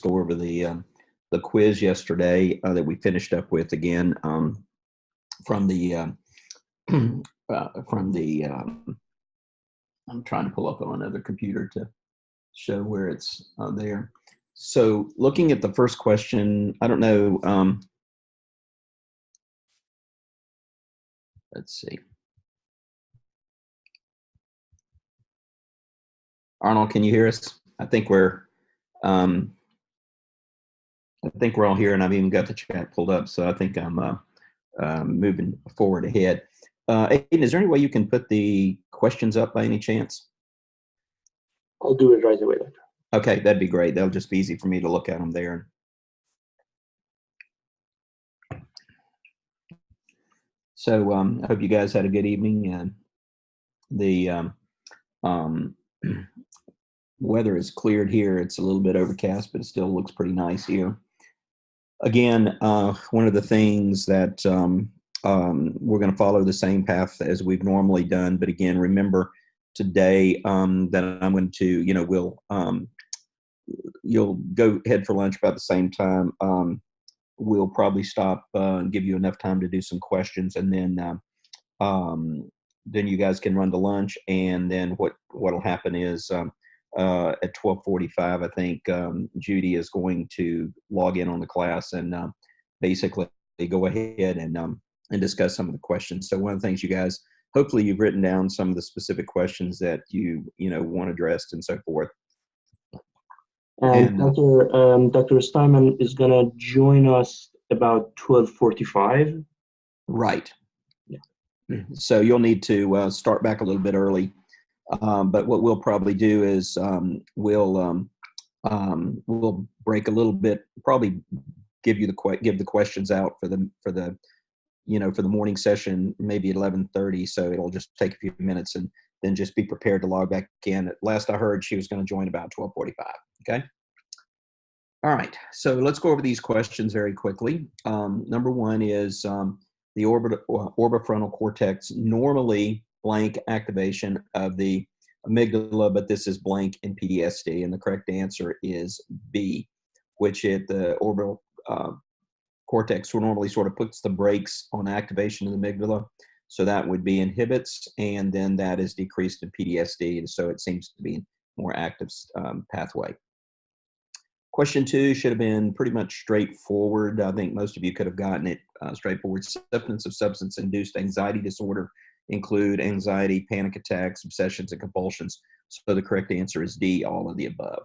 go over the quiz yesterday that we finished up with again from the from the. I'm trying to pull up on another computer to show where it's there. So looking at the first question, I don't know. Let's see. Arnold, can you hear us? I think we're all here, and I've even got the chat pulled up. So I think I'm moving forward ahead. Aiden, is there any way you can put the questions up by any chance? I'll do it right away, Doctor. Okay, that'd be great. That'll just be easy for me to look at them there. So I hope you guys had a good evening. The weather is cleared here. It's a little bit overcast, but it still looks pretty nice here. Again, one of the things that we're going to follow the same path as we've normally done. But again, remember today that I'm going to, you'll go ahead for lunch about the same time. We'll probably stop and give you enough time to do some questions, and then you guys can run to lunch. And then what'll happen is at 12:45, I think Judy is going to log in on the class and basically go ahead and discuss some of the questions. So one of the things you guys, hopefully you've written down some of the specific questions that you want addressed and so forth. And Dr. Steinman is going to join us about 12:45. Right. Yeah. So you'll need to start back a little bit early. But what we'll probably do is we'll break a little bit. Probably give the questions out for the morning session, maybe at 11:30. So it'll just take a few minutes, and then just be prepared to log back in. At last I heard, she was going to join about 12:45. Okay. All right. So let's go over these questions very quickly. Number one is the orbitofrontal cortex normally blank activation of the amygdala, but this is blank in PTSD, and the correct answer is B, which the orbital cortex normally sort of puts the brakes on activation of the amygdala. So that would be inhibits, and then that is decreased in PTSD, and so it seems to be a more active pathway. Question 2 should have been pretty much straightforward. I think most of you could have gotten it straightforward. Symptoms of substance-induced anxiety disorder include anxiety, panic attacks, obsessions, and compulsions. So the correct answer is D, all of the above.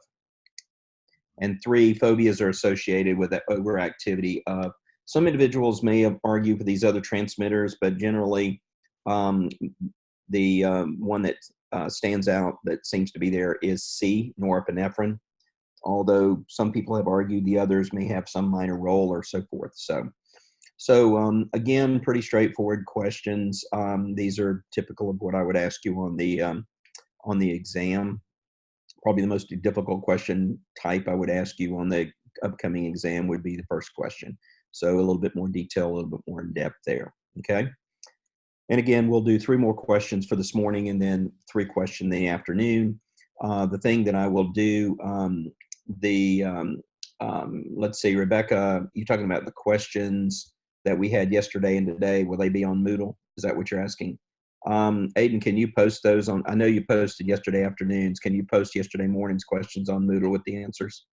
And 3, phobias are associated with the overactivity of, some individuals may have argued for these other transmitters, but generally the one that stands out that seems to be there is C, norepinephrine, although some people have argued the others may have some minor role or so forth. So again, pretty straightforward questions. These are typical of what I would ask you on the exam. Probably the most difficult question type I would ask you on the upcoming exam would be the first question. So a little bit more detail, a little bit more in depth there. Okay. And again, we'll do 3 more questions for this morning, and then 3 questions in the afternoon. The thing that I will do, let's see, Rebecca, you're talking about the questions that we had yesterday and today. Will they be on Moodle? Is that what you're asking? Aiden, can you post those on? I know you posted yesterday afternoons. Can you post yesterday morning's questions on Moodle with the answers?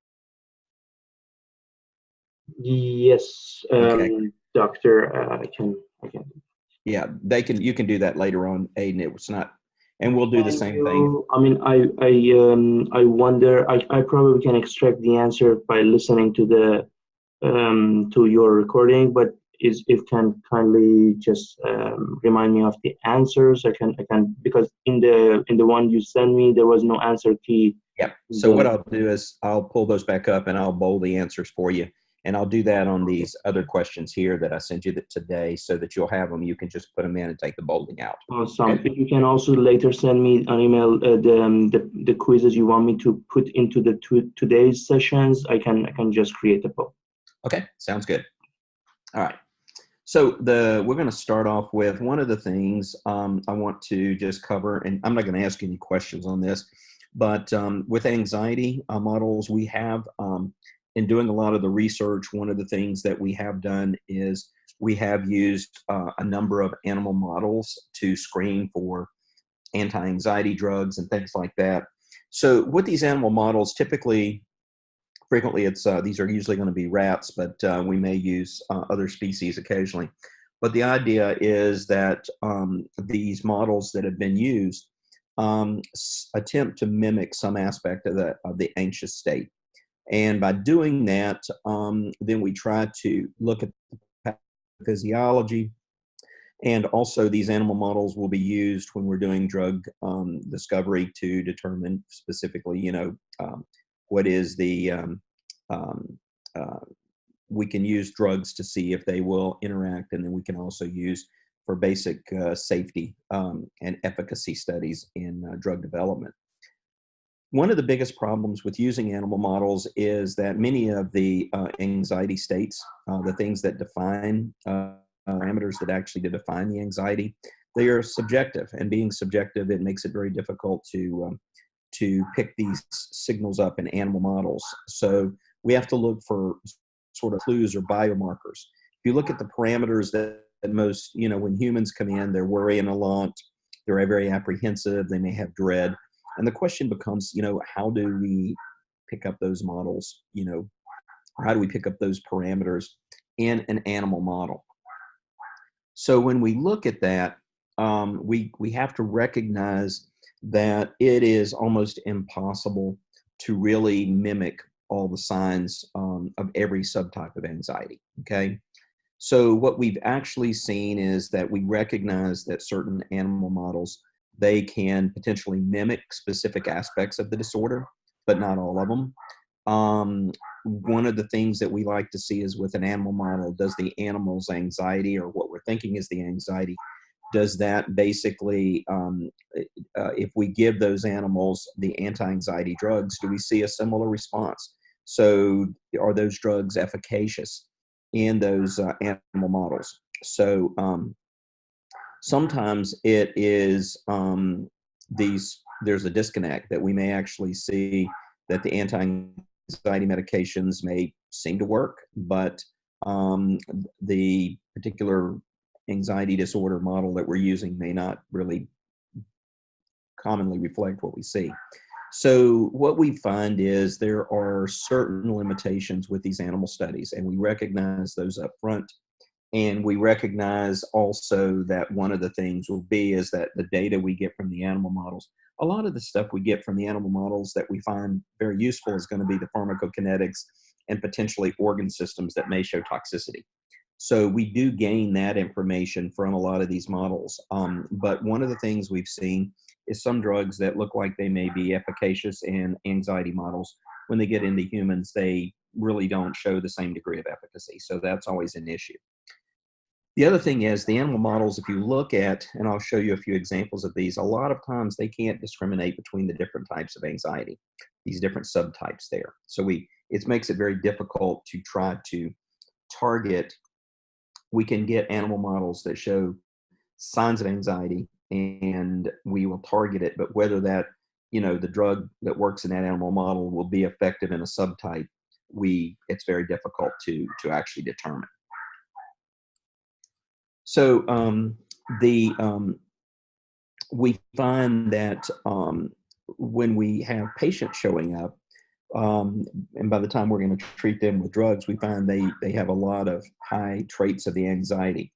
Yes, okay. Doctor. I can. Yeah, you can do that later on, Aiden. It's not, and we'll do the same thing. I mean, I wonder. I probably can extract the answer by listening to to your recording, but if can kindly just remind me of the answers. I can because in the one you sent me there was no answer key. Yeah. So what I'll do is I'll pull those back up and I'll bold the answers for you. And I'll do that on these other questions here that I sent you today, so that you'll have them. You can just put them in and take the bolding out. Awesome. Okay. If you can also later send me an email the quizzes you want me to put into the today's sessions, I can just create a poll. Okay, sounds good. All right. So we're going to start off with one of the things I want to just cover, and I'm not going to ask any questions on this, but with anxiety models, we have in doing a lot of the research, one of the things that we have done is we have used a number of animal models to screen for anti-anxiety drugs and things like that. So with these animal models, frequently it's these are usually going to be rats, but we may use other species occasionally. But the idea is that these models that have been used attempt to mimic some aspect of the anxious state. And by doing that, then we try to look at the physiology. And also, these animal models will be used when we're doing drug discovery to determine specifically, what is the we can use drugs to see if they will interact, and then we can also use for basic safety and efficacy studies in drug development. One of the biggest problems with using animal models is that many of the anxiety states, the things that define parameters that actually define the anxiety, they are subjective, and being subjective, it makes it very difficult to pick these signals up in animal models. So we have to look for sort of clues or biomarkers. If you look at the parameters that most, when humans come in, they're worrying a lot, they're very apprehensive, they may have dread. And the question becomes, how do we pick up those models, or how do we pick up those parameters in an animal model? So when we look at that, we have to recognize that it is almost impossible to really mimic all the signs of every subtype of anxiety, okay? So what we've actually seen is that we recognize that certain animal models, they can potentially mimic specific aspects of the disorder, but not all of them. One of the things that we like to see is with an animal model, does the animal's anxiety, or what we're thinking is the anxiety, does that basically, if we give those animals the anti-anxiety drugs, do we see a similar response? So are those drugs efficacious in those animal models? So sometimes it is there's a disconnect that we may actually see that the anti-anxiety medications may seem to work, but the particular anxiety disorder model that we're using may not really commonly reflect what we see. So what we find is there are certain limitations with these animal studies, and we recognize those up front. And we recognize also that one of the things will be is that the data we get from the animal models, a lot of the stuff we get from the animal models that we find very useful is going to be the pharmacokinetics and potentially organ systems that may show toxicity. So we do gain that information from a lot of these models. But one of the things we've seen is some drugs that look like they may be efficacious in anxiety models, when they get into humans, they really don't show the same degree of efficacy. So that's always an issue. The other thing is the animal models, if you look at, and I'll show you a few examples of these, a lot of times they can't discriminate between the different types of anxiety, these different subtypes there. So it makes it very difficult to try to target. We can get animal models that show signs of anxiety and we will target it, but whether that, the drug that works in that animal model will be effective in a subtype, it's very difficult to actually determine. So we find that when we have patients showing up, and by the time we're going to treat them with drugs, we find they have a lot of high traits of the anxiety.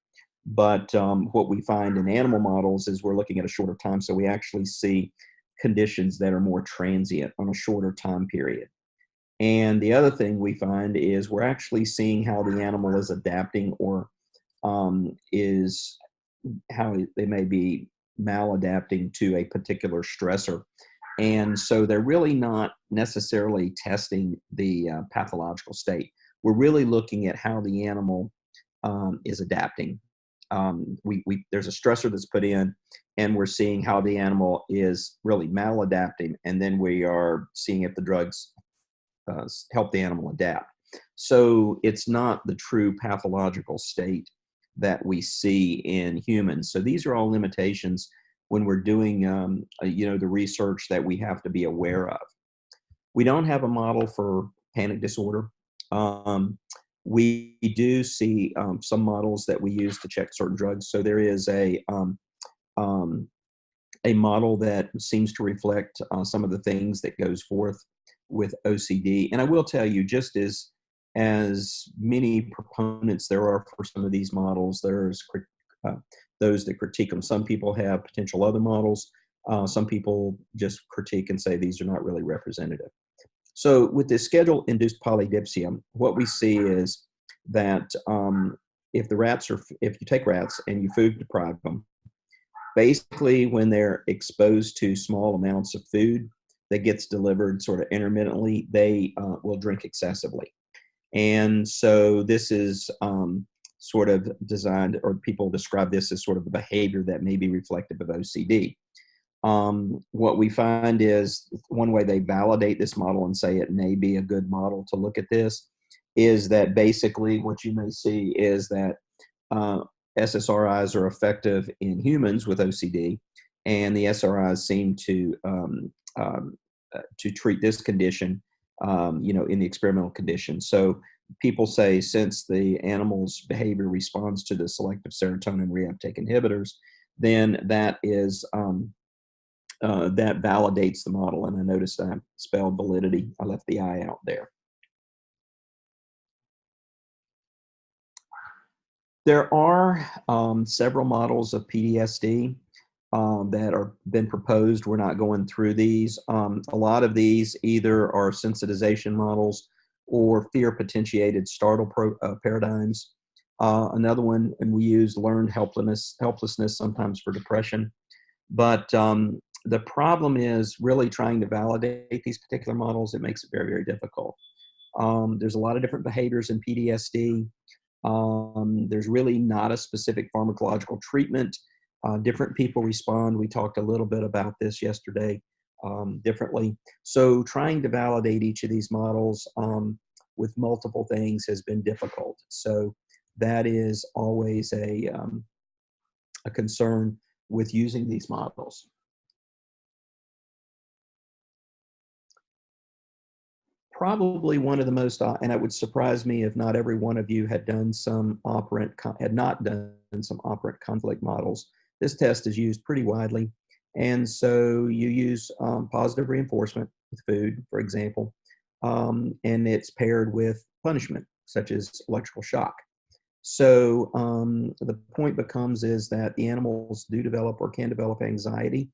But what we find in animal models is we're looking at a shorter time, so we actually see conditions that are more transient on a shorter time period. And the other thing we find is we're actually seeing how the animal is adapting, or is how they may be maladapting to a particular stressor. And so they're really not necessarily testing the pathological state. We're really looking at how the animal is adapting. There's a stressor that's put in, and we're seeing how the animal is really maladapting, and then we are seeing if the drugs help the animal adapt. So it's not the true pathological state that we see in humans. So these are all limitations when we're doing, the research that we have to be aware of. We don't have a model for panic disorder. We do see some models that we use to check certain drugs. So there is a model that seems to reflect some of the things that goes forth with OCD. And I will tell you, just as many proponents there are for some of these models, there's those that critique them. Some people have potential other models. Some people just critique and say these are not really representative. So with this schedule-induced polydipsia, what we see is that if you take rats and you food deprive them, basically when they're exposed to small amounts of food that gets delivered sort of intermittently, they will drink excessively. And so this is sort of designed, or people describe this as sort of a behavior that may be reflective of OCD. What we find is one way they validate this model and say it may be a good model to look at this is that basically what you may see is that SSRIs are effective in humans with OCD, and the SRIs seem to treat this condition, in the experimental condition. So people say since the animal's behavior responds to the selective serotonin reuptake inhibitors, then that is that validates the model. And I noticed I spelled validity. I left the I out there. There are several models of PTSD that are been proposed. We're not going through these. A lot of these either are sensitization models or fear potentiated startle paradigms. Another one, and we use learned helplessness sometimes for depression. But the problem is really trying to validate these particular models. It makes it very, very difficult. There's a lot of different behaviors in PTSD. There's really not a specific pharmacological treatment. Different people respond. We talked a little bit about this yesterday differently. So trying to validate each of these models with multiple things has been difficult. So that is always a concern with using these models. Probably one of the most, and it would surprise me if not every one of you had not done some operant conflict models. This test is used pretty widely. And so you use positive reinforcement with food, for example, and it's paired with punishment, such as electrical shock. So the point becomes is that the animals do develop or can develop anxiety.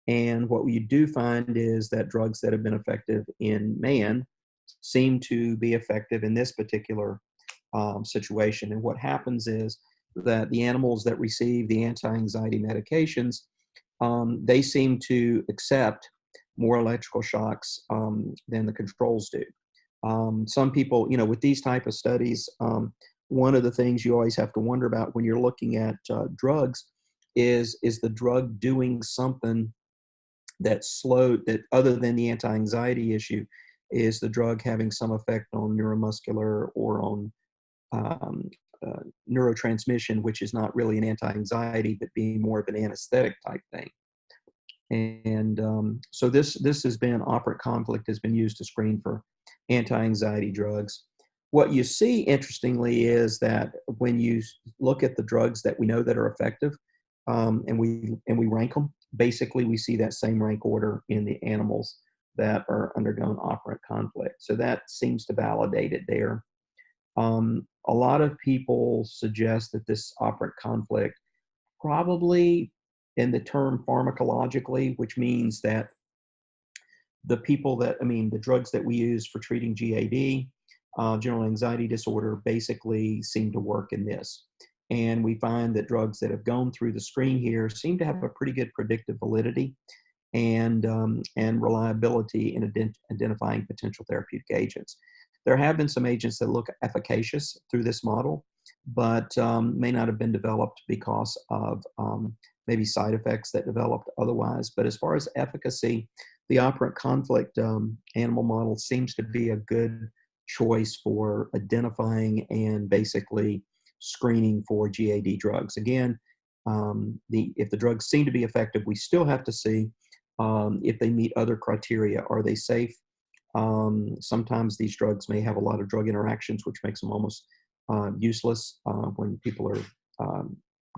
And what we do find is that drugs that have been effective in man seem to be effective in this particular situation. And what happens is that the animals that receive the anti-anxiety medications, they seem to accept more electrical shocks than the controls do. Some people, with these type of studies, one of the things you always have to wonder about when you're looking at drugs is the drug doing something that other than the anti-anxiety issue, is the drug having some effect on neuromuscular or on neurotransmission, which is not really an anti-anxiety, but being more of an anesthetic type thing. And so this has been, operant conflict has been used to screen for anti-anxiety drugs. What you see, interestingly, is that when you look at the drugs that we know that are effective, and we rank them, basically we see that same rank order in the animals that are undergoing operant conflict. So that seems to validate it there. A lot of people suggest that this operant conflict probably, in the term pharmacologically, which means that the drugs that we use for treating GAD, general anxiety disorder, basically seem to work in this. And we find that drugs that have gone through the screen here seem to have a pretty good predictive validity and reliability in identifying potential therapeutic agents. There have been some agents that look efficacious through this model, but may not have been developed because of maybe side effects that developed otherwise. But as far as efficacy, the operant conflict animal model seems to be a good choice for identifying and basically screening for GAD drugs. Again, if the drugs seem to be effective, we still have to see if they meet other criteria. Are they safe? Sometimes these drugs may have a lot of drug interactions, which makes them almost useless when people are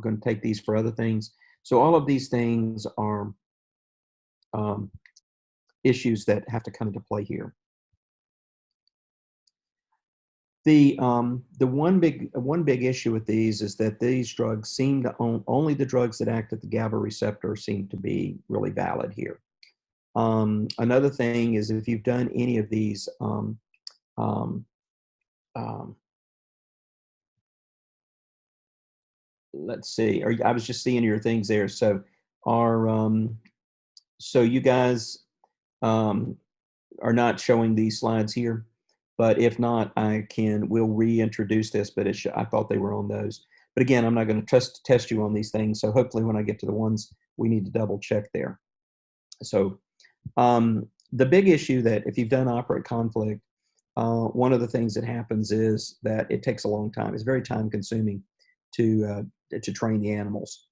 going to take these for other things. So all of these things are issues that have to come into play here. The one big issue with these is that these drugs seem to only the drugs that act at the GABA receptor seem to be really valid here. Another thing is if you've done any of these let's see, or I was just seeing your things there. So so you guys are not showing these slides here, but if not, we'll reintroduce this, but I thought they were on those. But again, I'm not going to test you on these things. So hopefully when I get to the ones we need to double check there. So the big issue that if you've done operant conflict, one of the things that happens is that it takes a long time. It's very time consuming to train the animals.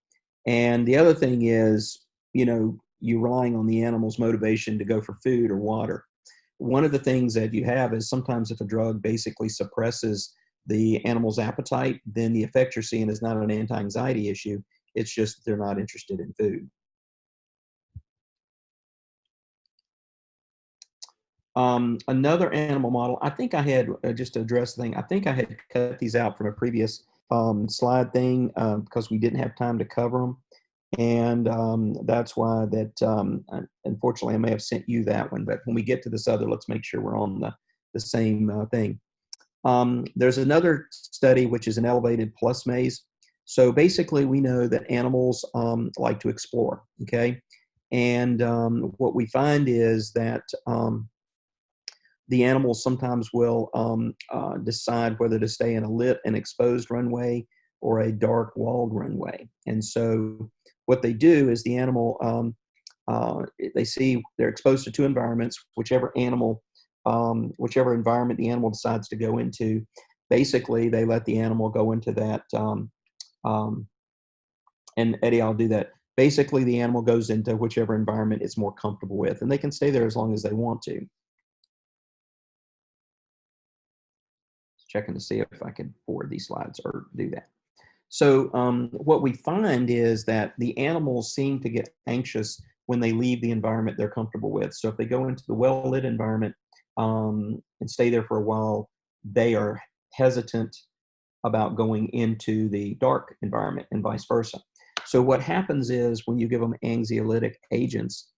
And the other thing is, you're relying on the animal's motivation to go for food or water. One of the things that you have is sometimes if a drug basically suppresses the animal's appetite, then the effect you're seeing is not an anti-anxiety issue. It's just they're not interested in food. Another animal model, I think I had, just to address the thing, I think I had cut these out from a previous slide thing because we didn't have time to cover them. And that's why that, unfortunately, I may have sent you that one. But when we get to this other, let's make sure we're on the same thing. There's another study, which is an elevated plus maze. So basically, we know that animals like to explore, okay? And what we find is that the animals sometimes will decide whether to stay in a lit and exposed runway or a dark walled runway. And so what they do is the animal, they see they're exposed to two environments, whichever environment the animal decides to go into, basically they let the animal go into that, and Eddie, I'll do that. Basically the animal goes into whichever environment it's more comfortable with, and they can stay there as long as they want to. Checking to see if I can forward these slides or do that. So what we find is that the animals seem to get anxious when they leave the environment they're comfortable with. So if they go into the well-lit environment and stay there for a while, they are hesitant about going into the dark environment and vice versa. So what happens is when you give them anxiolytic agents,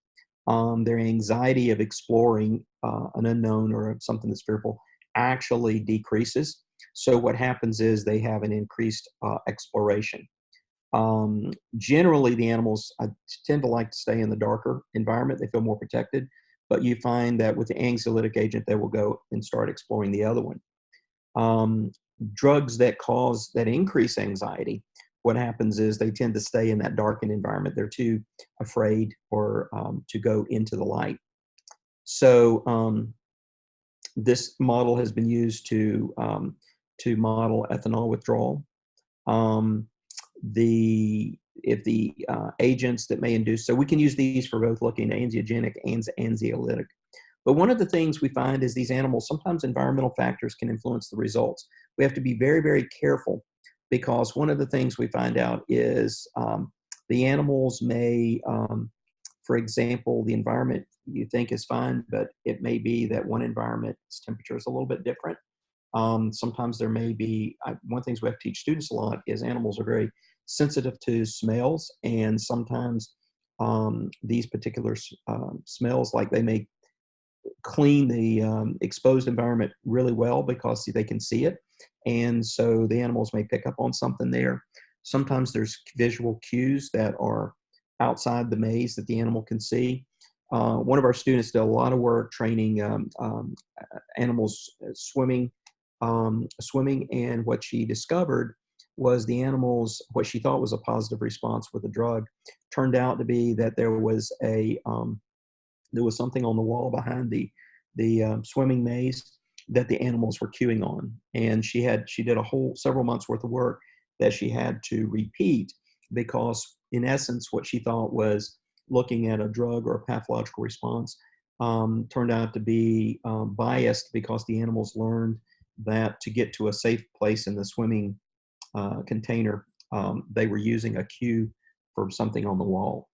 their anxiety of exploring an unknown or something that's fearful actually decreases. So what happens is they have an increased exploration. Generally, the animals tend to like to stay in the darker environment. They feel more protected. But you find that with the anxiolytic agent, they will go and start exploring the other one. Drugs that increase anxiety, what happens is they tend to stay in that darkened environment. They're too afraid or to go into the light. So this model has been used to model ethanol withdrawal. If the agents that may induce, so we can use these for both looking anxiogenic and anxiolytic. But one of the things we find is these animals, sometimes environmental factors can influence the results. We have to be very, very careful because one of the things we find out is the animals may, for example, the environment you think is fine, but it may be that one environment's temperature is a little bit different. Sometimes there may be, one of the things we have to teach students a lot is animals are very sensitive to smells, and sometimes these particular smells, like they may clean the exposed environment really well because they can see it, and so the animals may pick up on something there. Sometimes there's visual cues that are outside the maze that the animal can see. One of our students did a lot of work training animals swimming, and what she discovered was the animals, what she thought was a positive response with the drug, turned out to be that there was something on the wall behind the swimming maze that the animals were cueing on, and she did a whole several months worth of work that she had to repeat because, in essence, what she thought was looking at a drug or a pathological response turned out to be biased because the animals learned that to get to a safe place in the swimming container, they were using a cue for something on the wall.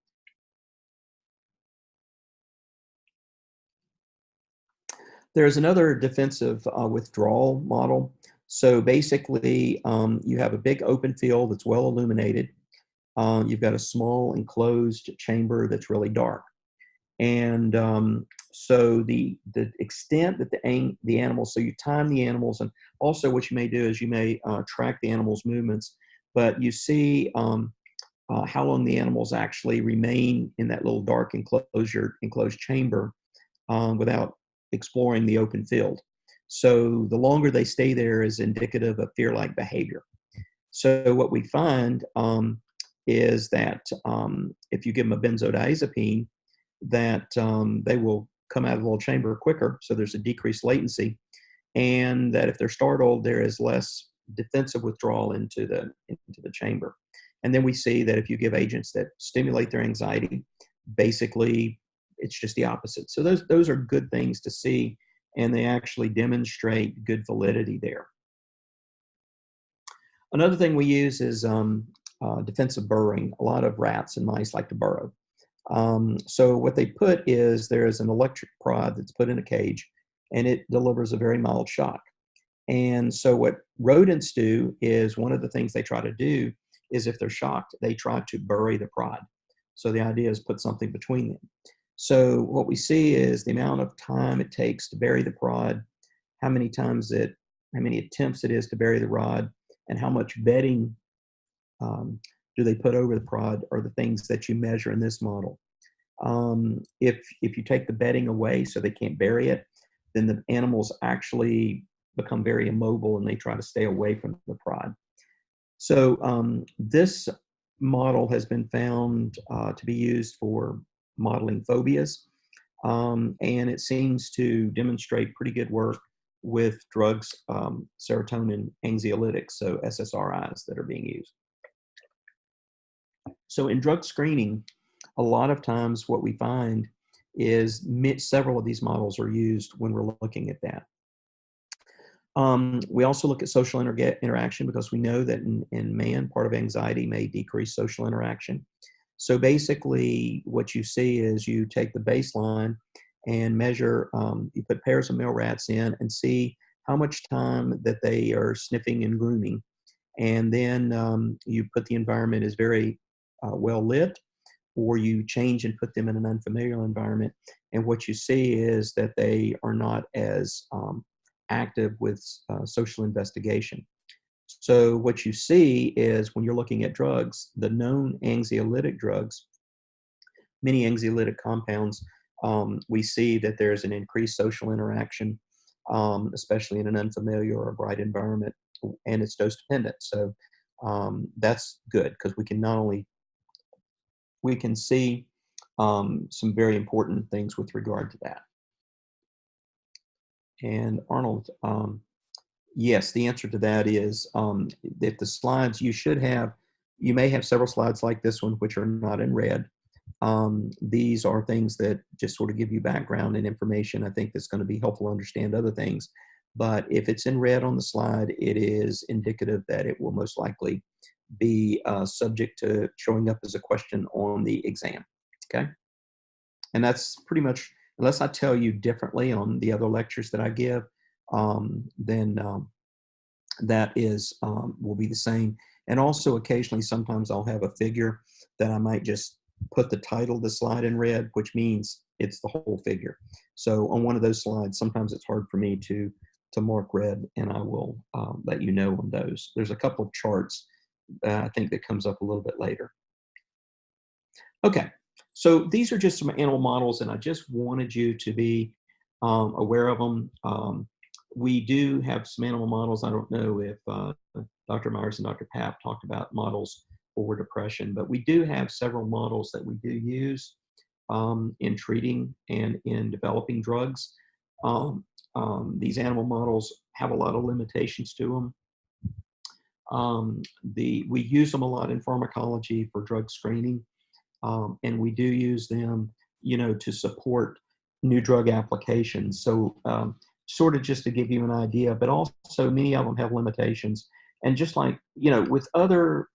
There's another defensive withdrawal model. So basically, you have a big open field that's well illuminated. You've got a small enclosed chamber that's really dark. And so the extent that the animals, so you time the animals, and also what you may do is you may track the animals' movements, but you see how long the animals actually remain in that little dark enclosed chamber without exploring the open field. So the longer they stay there is indicative of fear-like behavior. So what we find is that if you give them a benzodiazepine, that they will come out of the little chamber quicker, so there's a decreased latency, and that if they're startled, there is less defensive withdrawal into the chamber. And then we see that if you give agents that stimulate their anxiety, basically it's just the opposite. So those are good things to see, and they actually demonstrate good validity there. Another thing we use is defensive burrowing. A lot of rats and mice like to burrow. So what they put is there's an electric prod that's put in a cage, and it delivers a very mild shock. And so what rodents do is, one of the things they try to do is, if they're shocked, they try to bury the prod. So the idea is put something between them. So what we see is the amount of time it takes to bury the prod, how many attempts it is to bury the rod, and how much bedding do they put over the prod, are the things that you measure in this model. If you take the bedding away so they can't bury it, then the animals actually become very immobile and they try to stay away from the prod. So this model has been found to be used for modeling phobias, and it seems to demonstrate pretty good work with drugs, serotonin anxiolytics, so SSRIs, that are being used. So in drug screening, a lot of times what we find is several of these models are used when we're looking at that. We also look at social interaction, because we know that in man, part of anxiety may decrease social interaction. So basically what you see is you take the baseline and measure, you put pairs of male rats in and see how much time that they are sniffing and grooming. And then you put the environment as very well lit, or you change and put them in an unfamiliar environment. And what you see is that they are not as active with social investigation. So what you see is, when you're looking at drugs, the known anxiolytic drugs, many anxiolytic compounds, we see that there's an increased social interaction, especially in an unfamiliar or bright environment, and it's dose dependent. So that's good, because we can see some very important things with regard to that. And Arnold, yes, the answer to that is, if the slides, you may have several slides like this one, which are not in red. These are things that just sort of give you background and information. I think that's going to be helpful to understand other things. But if it's in red on the slide, it is indicative that it will most likely be subject to showing up as a question on the exam. Okay? And that's pretty much, unless I tell you differently on the other lectures that I give, then that is will be the same. And also occasionally, sometimes I'll have a figure that I might just put the title of the slide in red, which means it's the whole figure. So on one of those slides, sometimes it's hard for me to mark red, and I will let you know on those. There's a couple of charts I think that comes up a little bit later. Okay, so these are just some animal models, and I just wanted you to be aware of them. We do have some animal models. I don't know if Dr. Myers and Dr. Papp talked about models for depression, but we do have several models that we do use in treating and in developing drugs. These animal models have a lot of limitations to them. We use them a lot in pharmacology for drug screening, and we do use them, to support new drug applications. So sort of just to give you an idea, but also many of them have limitations. And just like, with other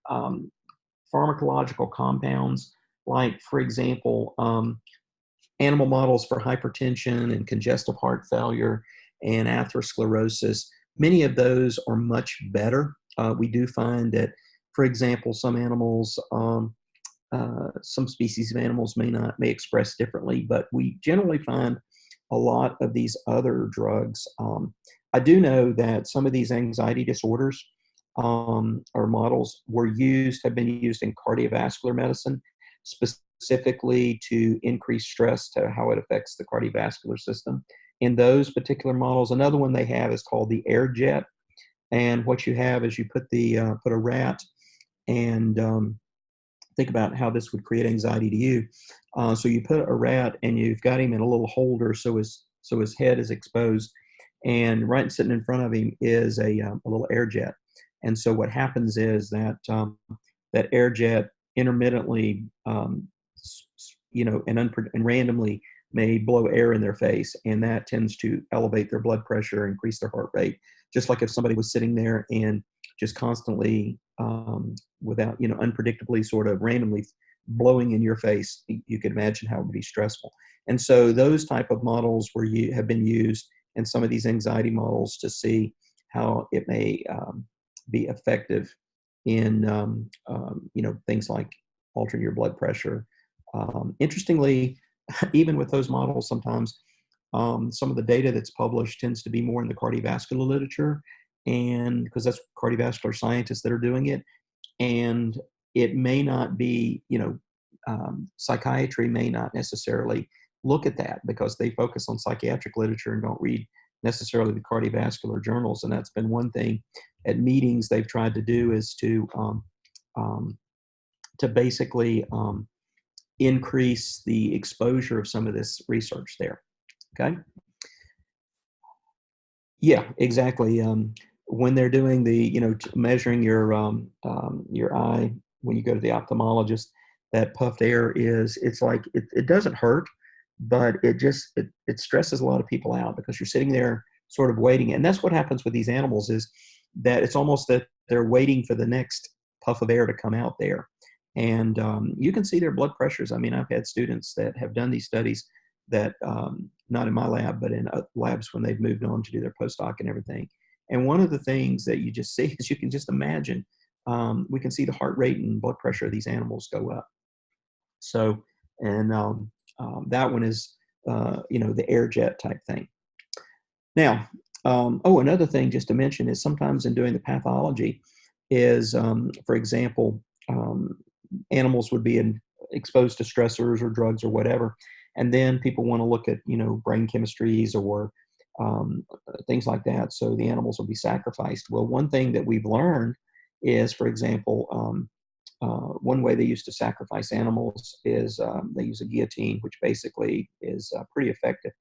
pharmacological compounds, like, for example, animal models for hypertension and congestive heart failure and atherosclerosis, many of those are much better. We do find that, for example, some animals, some species of animals may express differently, but we generally find a lot of these other drugs. I do know that some of these anxiety disorders or models have been used in cardiovascular medicine, specifically to increase stress to how it affects the cardiovascular system. In those particular models, another one they have is called the Airjet. And what you have is you put a rat, and think about how this would create anxiety to you. So you put a rat and you've got him in a little holder so his head is exposed, and right sitting in front of him is a little air jet. And so what happens is that that air jet intermittently, and randomly may blow air in their face, and that tends to elevate their blood pressure, increase their heart rate. Just like if somebody was sitting there and just constantly, without, unpredictably, sort of randomly blowing in your face, you could imagine how it would be stressful. And so those type of models have been used in some of these anxiety models to see how it may be effective in, things like altering your blood pressure. Interestingly, even with those models, sometimes some of the data that's published tends to be more in the cardiovascular literature, and because that's cardiovascular scientists that are doing it, and it may not be, psychiatry may not necessarily look at that because they focus on psychiatric literature and don't read necessarily the cardiovascular journals. And that's been one thing at meetings they've tried to do, is to basically increase the exposure of some of this research there. Okay. Yeah, exactly. When they're doing the, measuring your eye, when you go to the ophthalmologist, that puffed air it's like, it doesn't hurt, but it stresses a lot of people out because you're sitting there sort of waiting. And that's what happens with these animals, is that it's almost that they're waiting for the next puff of air to come out there. And you can see their blood pressures. I mean, I've had students that have done these studies that, not in my lab, but in labs when they've moved on to do their postdoc and everything. And one of the things that you just see is, you can just imagine, we can see the heart rate and blood pressure of these animals go up. So, and that one is, the air jet type thing. Now, another thing just to mention is sometimes in doing the pathology is, for example, animals would be exposed to stressors or drugs or whatever. And then people want to look at, brain chemistries or things like that. So the animals will be sacrificed. Well, one thing that we've learned is, for example, one way they used to sacrifice animals is they use a guillotine, which basically is pretty effective.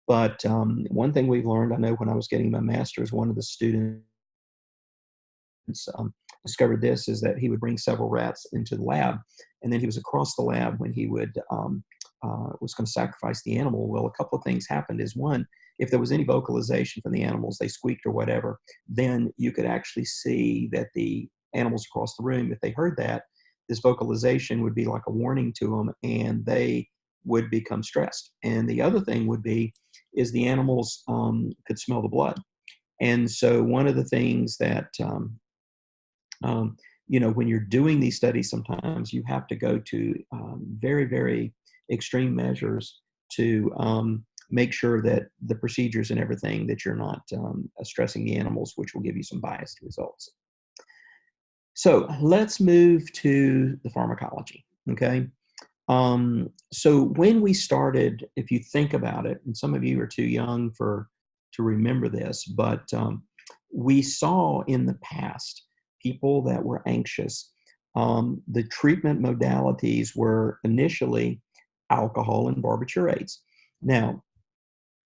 But one thing we've learned, I know when I was getting my master's, one of the students discovered this, is that he would bring several rats into the lab, and then he was across the lab when he was going to sacrifice the animal. Well, a couple of things happened. Is one, if there was any vocalization from the animals, they squeaked or whatever, then you could actually see that the animals across the room, if they heard that, this vocalization would be like a warning to them, and they would become stressed. And the other thing would be, is the animals could smell the blood. And so one of the things that, when you're doing these studies, sometimes you have to go to very, very extreme measures to make sure that the procedures and everything, that you're not stressing the animals, which will give you some biased results. So let's move to the pharmacology, okay? So when we started, if you think about it, and some of you are too young to remember this, but we saw in the past people that were anxious. The treatment modalities were initially alcohol and barbiturates. Now,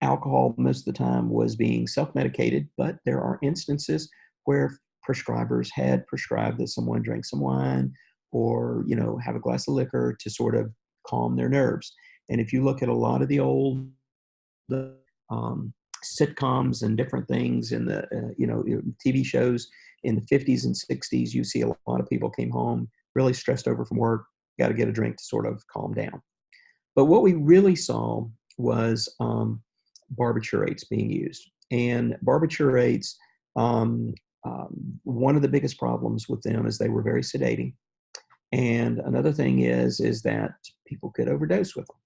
alcohol most of the time was being self-medicated, but there are instances where prescribers had prescribed that someone drink some wine or, have a glass of liquor to sort of calm their nerves. And if you look at a lot of the old the sitcoms and different things in the TV shows in the 50s and 60s. You see a lot of people came home really stressed over from work, got to get a drink to sort of calm down. But what we really saw was barbiturates being used. And barbiturates, one of the biggest problems with them is they were very sedating. And another thing is that people could overdose with them.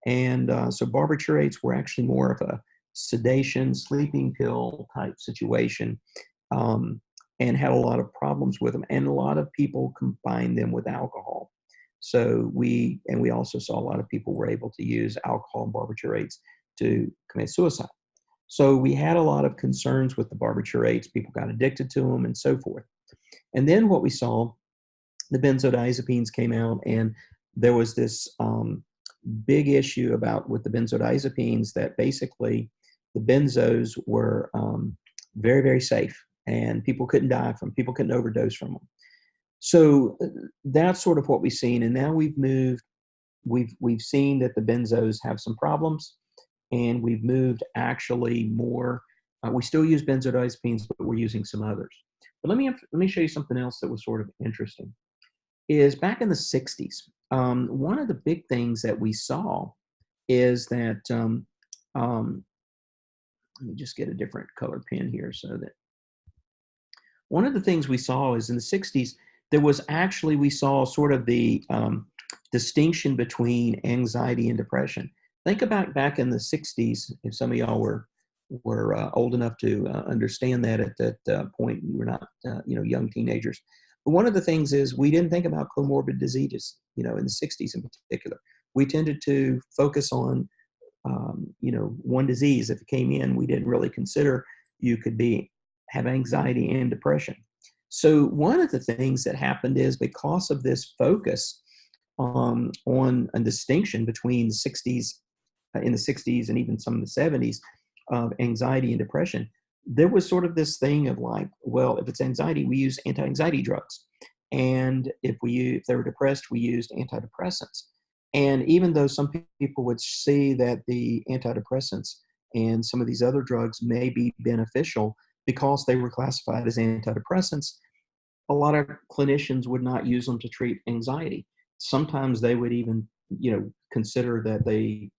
And so barbiturates were actually more of a sedation, sleeping pill type situation, and had a lot of problems with them. And a lot of people combined them with alcohol. So we also saw a lot of people were able to use alcohol and barbiturates to commit suicide. So we had a lot of concerns with the barbiturates. People got addicted to them and so forth. And then what we saw, the benzodiazepines came out, and there was this big issue with the benzodiazepines that basically the benzos were very, very safe, and people couldn't die from them. People couldn't overdose from them. So that's sort of what we've seen. And now we've seen that the benzos have some problems, and we've moved actually more. We still use benzodiazepines, but we're using some others. But let me show you something else that was sort of interesting. Is back in the 60s, one of the big things that we saw is that, let me just get a different color pen here so that, one of the things we saw is in the 60s, we saw sort of the distinction between anxiety and depression. Think about back in the 60s, if some of y'all were old enough to understand that at that point, you were not, young teenagers. But one of the things is we didn't think about comorbid diseases, in the 60s in particular. We tended to focus on, one disease. If it came in, we didn't really consider you could have anxiety and depression. So one of the things that happened is because of this focus on a distinction between in the 60s and even some of the 70s of anxiety and depression, there was sort of this thing of like, well, if it's anxiety, we use anti-anxiety drugs. And if they were depressed, we used antidepressants. And even though some people would see that the antidepressants and some of these other drugs may be beneficial because they were classified as antidepressants, a lot of clinicians would not use them to treat anxiety. Sometimes they would even, consider that they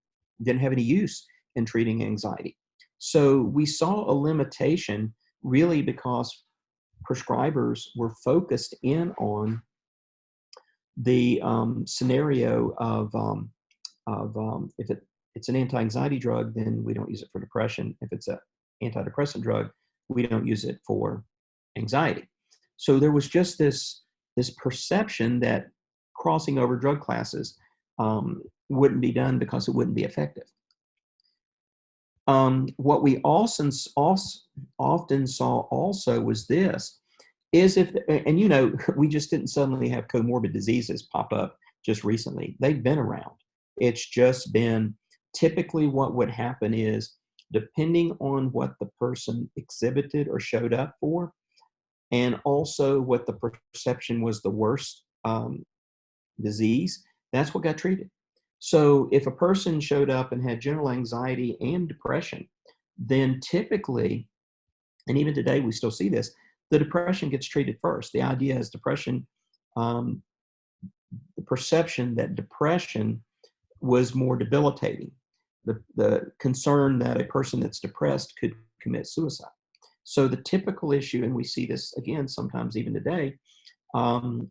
didn't have any use in treating anxiety. So we saw a limitation really because prescribers were focused in on the scenario of if it's an anti-anxiety drug, then we don't use it for depression. If it's an antidepressant drug, we don't use it for anxiety. So there was just this perception that crossing over drug classes wouldn't be done because it wouldn't be effective. What we often saw also was this, is we just didn't suddenly have comorbid diseases pop up just recently. They've been around. It's just been typically what would happen is, depending on what the person exhibited or showed up for, and also what the perception was the worst disease, that's what got treated. So if a person showed up and had general anxiety and depression, then typically, and even today we still see this, the depression gets treated first. The idea is depression, the perception that depression was more debilitating, the concern that a person that's depressed could commit suicide. So the typical issue, and we see this again sometimes even today,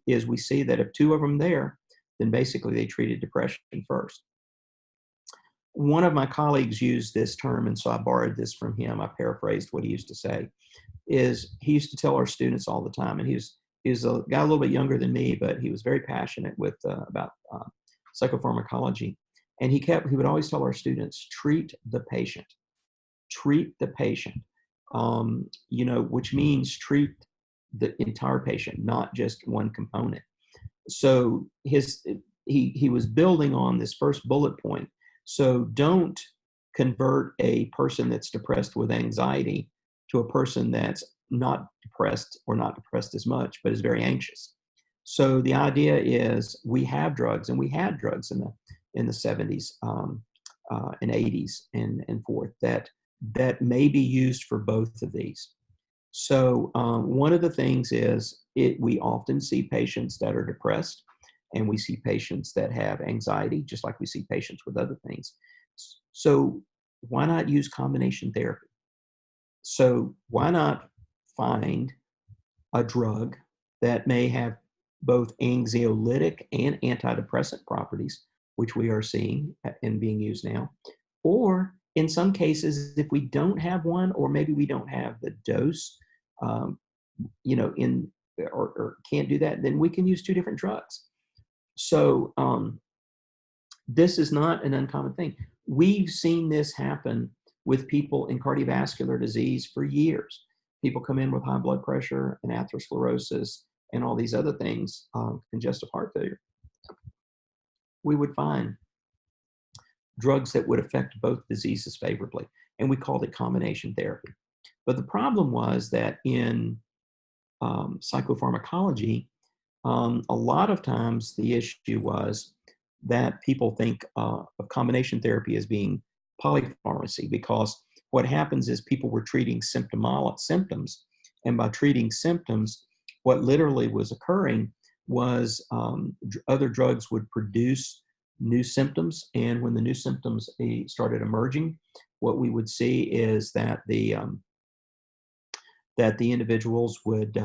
is we see that if two of them there, then basically they treated depression first. One of my colleagues used this term, and so I borrowed this from him. I paraphrased what he used to say. Is he used to tell our students all the time, and he was a guy a little bit younger than me, but he was very passionate about psychopharmacology. And he would always tell our students, treat the patient. Treat the patient, which means treat the entire patient, not just one component. So he was building on this first bullet point. So don't convert a person that's depressed with anxiety to a person that's not depressed or not depressed as much, but is very anxious. So the idea is we have drugs, and we had drugs in the 70s and 80s and forth that may be used for both of these. So one of the things is we often see patients that are depressed, and we see patients that have anxiety, just like we see patients with other things. So why not use combination therapy? So why not find a drug that may have both anxiolytic and antidepressant properties, which we are seeing and being used now, or in some cases, if we don't have one, or maybe we don't have the dose, um, or can't do that, then we can use two different drugs. So this is not an uncommon thing. We've seen this happen with people in cardiovascular disease for years. People come in with high blood pressure and atherosclerosis and all these other things, congestive heart failure. We would find drugs that would affect both diseases favorably, and we called it combination therapy. But the problem was that in psychopharmacology, a lot of times the issue was that people think of combination therapy as being polypharmacy, because what happens is people were treating symptoms, and by treating symptoms, what literally was occurring was other drugs would produce new symptoms, and when the new symptoms started emerging, what we would see is that the individuals would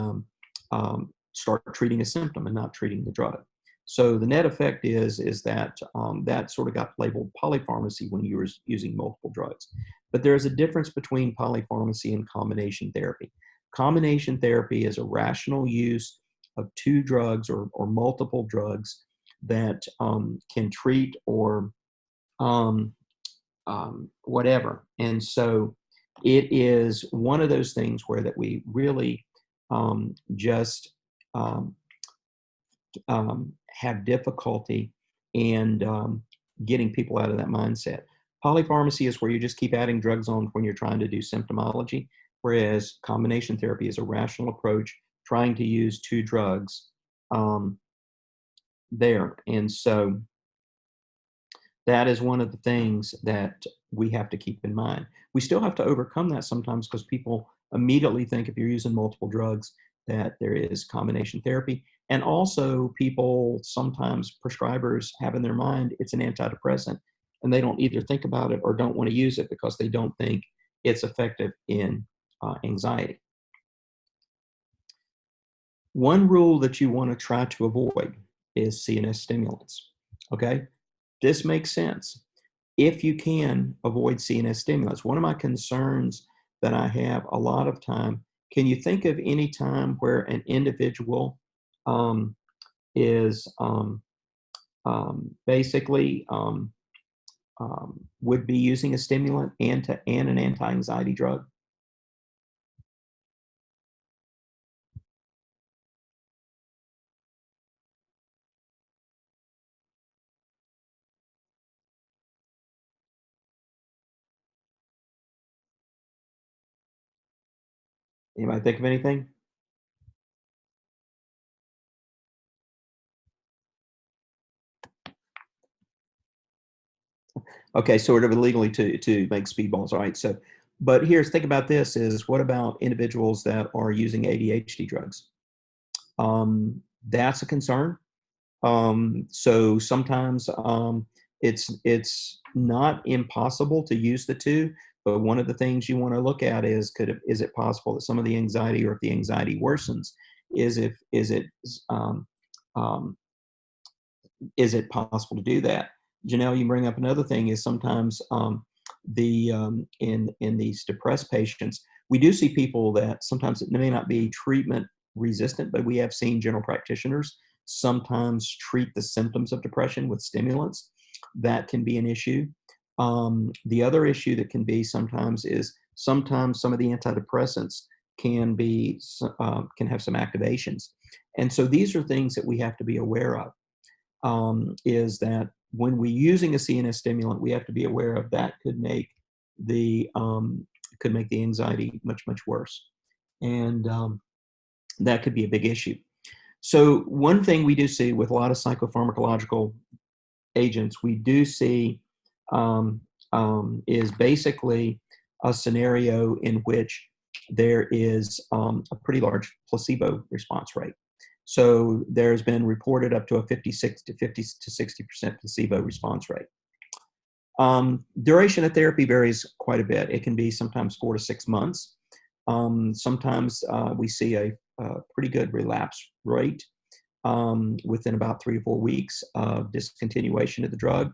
start treating a symptom and not treating the drug. So the net effect is that that sort of got labeled polypharmacy when you were using multiple drugs. But there's a difference between polypharmacy and combination therapy. Combination therapy is a rational use of two drugs or multiple drugs that can treat or whatever. And so it is one of those things where that we really just have difficulty and getting people out of that mindset. Polypharmacy is where you just keep adding drugs on when you're trying to do symptomology, whereas combination therapy is a rational approach, trying to use two drugs there. And so that is one of the things that we have to keep in mind. We still have to overcome that sometimes, because people immediately think if you're using multiple drugs that there is combination therapy. And also people, sometimes prescribers have in their mind it's an antidepressant, and they don't either think about it or don't want to use it because they don't think it's effective in anxiety. One rule that you want to try to avoid is CNS stimulants, okay? This makes sense. If you can avoid CNS stimulants, one of my concerns that I have a lot of time, can you think of any time where an individual is basically would be using a stimulant and an anti-anxiety drug? Anybody think of anything? Okay, sort of illegally to make speedballs. All right. So, but think about this: is what about individuals that are using ADHD drugs? That's a concern. So sometimes it's not impossible to use the two, but one of the things you want to look at is is it possible that some of the anxiety, or if the anxiety worsens, is it possible to do that? Janelle, you bring up another thing is sometimes in these depressed patients, we do see people that sometimes it may not be treatment resistant, but we have seen general practitioners sometimes treat the symptoms of depression with stimulants. That can be an issue. The other issue that can be sometimes is sometimes some of the antidepressants can have some activations. And so these are things that we have to be aware of. Is that when we're using a CNS stimulant, we have to be aware of that could make the anxiety much worse, and that could be a big issue. So one thing we do see with a lot of psychopharmacological agents, we do see is basically a scenario in which there is a pretty large placebo response rate. So there's been reported up to a 56 to 50 to 60% placebo response rate. Duration of therapy varies quite a bit. It can be sometimes 4 to 6 months. Sometimes we see a pretty good relapse rate within about 3 to 4 weeks of discontinuation of the drug,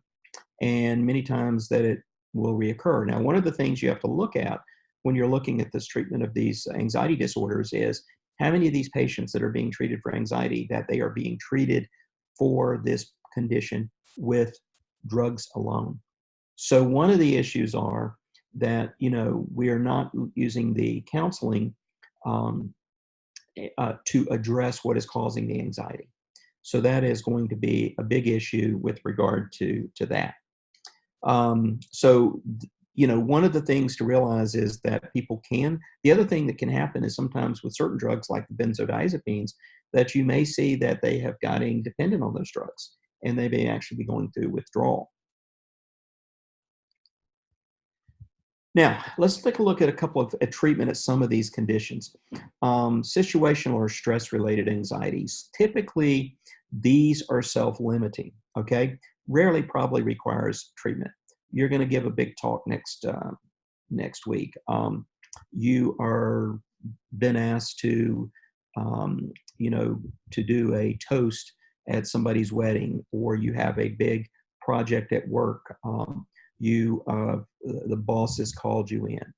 and many times that it will reoccur. Now, one of the things you have to look at when you're looking at this treatment of these anxiety disorders is how many of these patients that are being treated for anxiety, that they are being treated for this condition with drugs alone. So one of the issues are that, we are not using the counseling to address what is causing the anxiety. So that is going to be a big issue with regard to that. One of the things to realize is that the other thing that can happen is sometimes with certain drugs like the benzodiazepines, that you may see that they have gotten dependent on those drugs and they may actually be going through withdrawal. Now, let's take a look at a treatment of some of these conditions. Situational or stress-related anxieties. Typically, these are self-limiting, okay? Rarely probably requires treatment. You're going to give a big talk next week. You are been asked to, to do a toast at somebody's wedding, or you have a big project at work. The boss has called you in.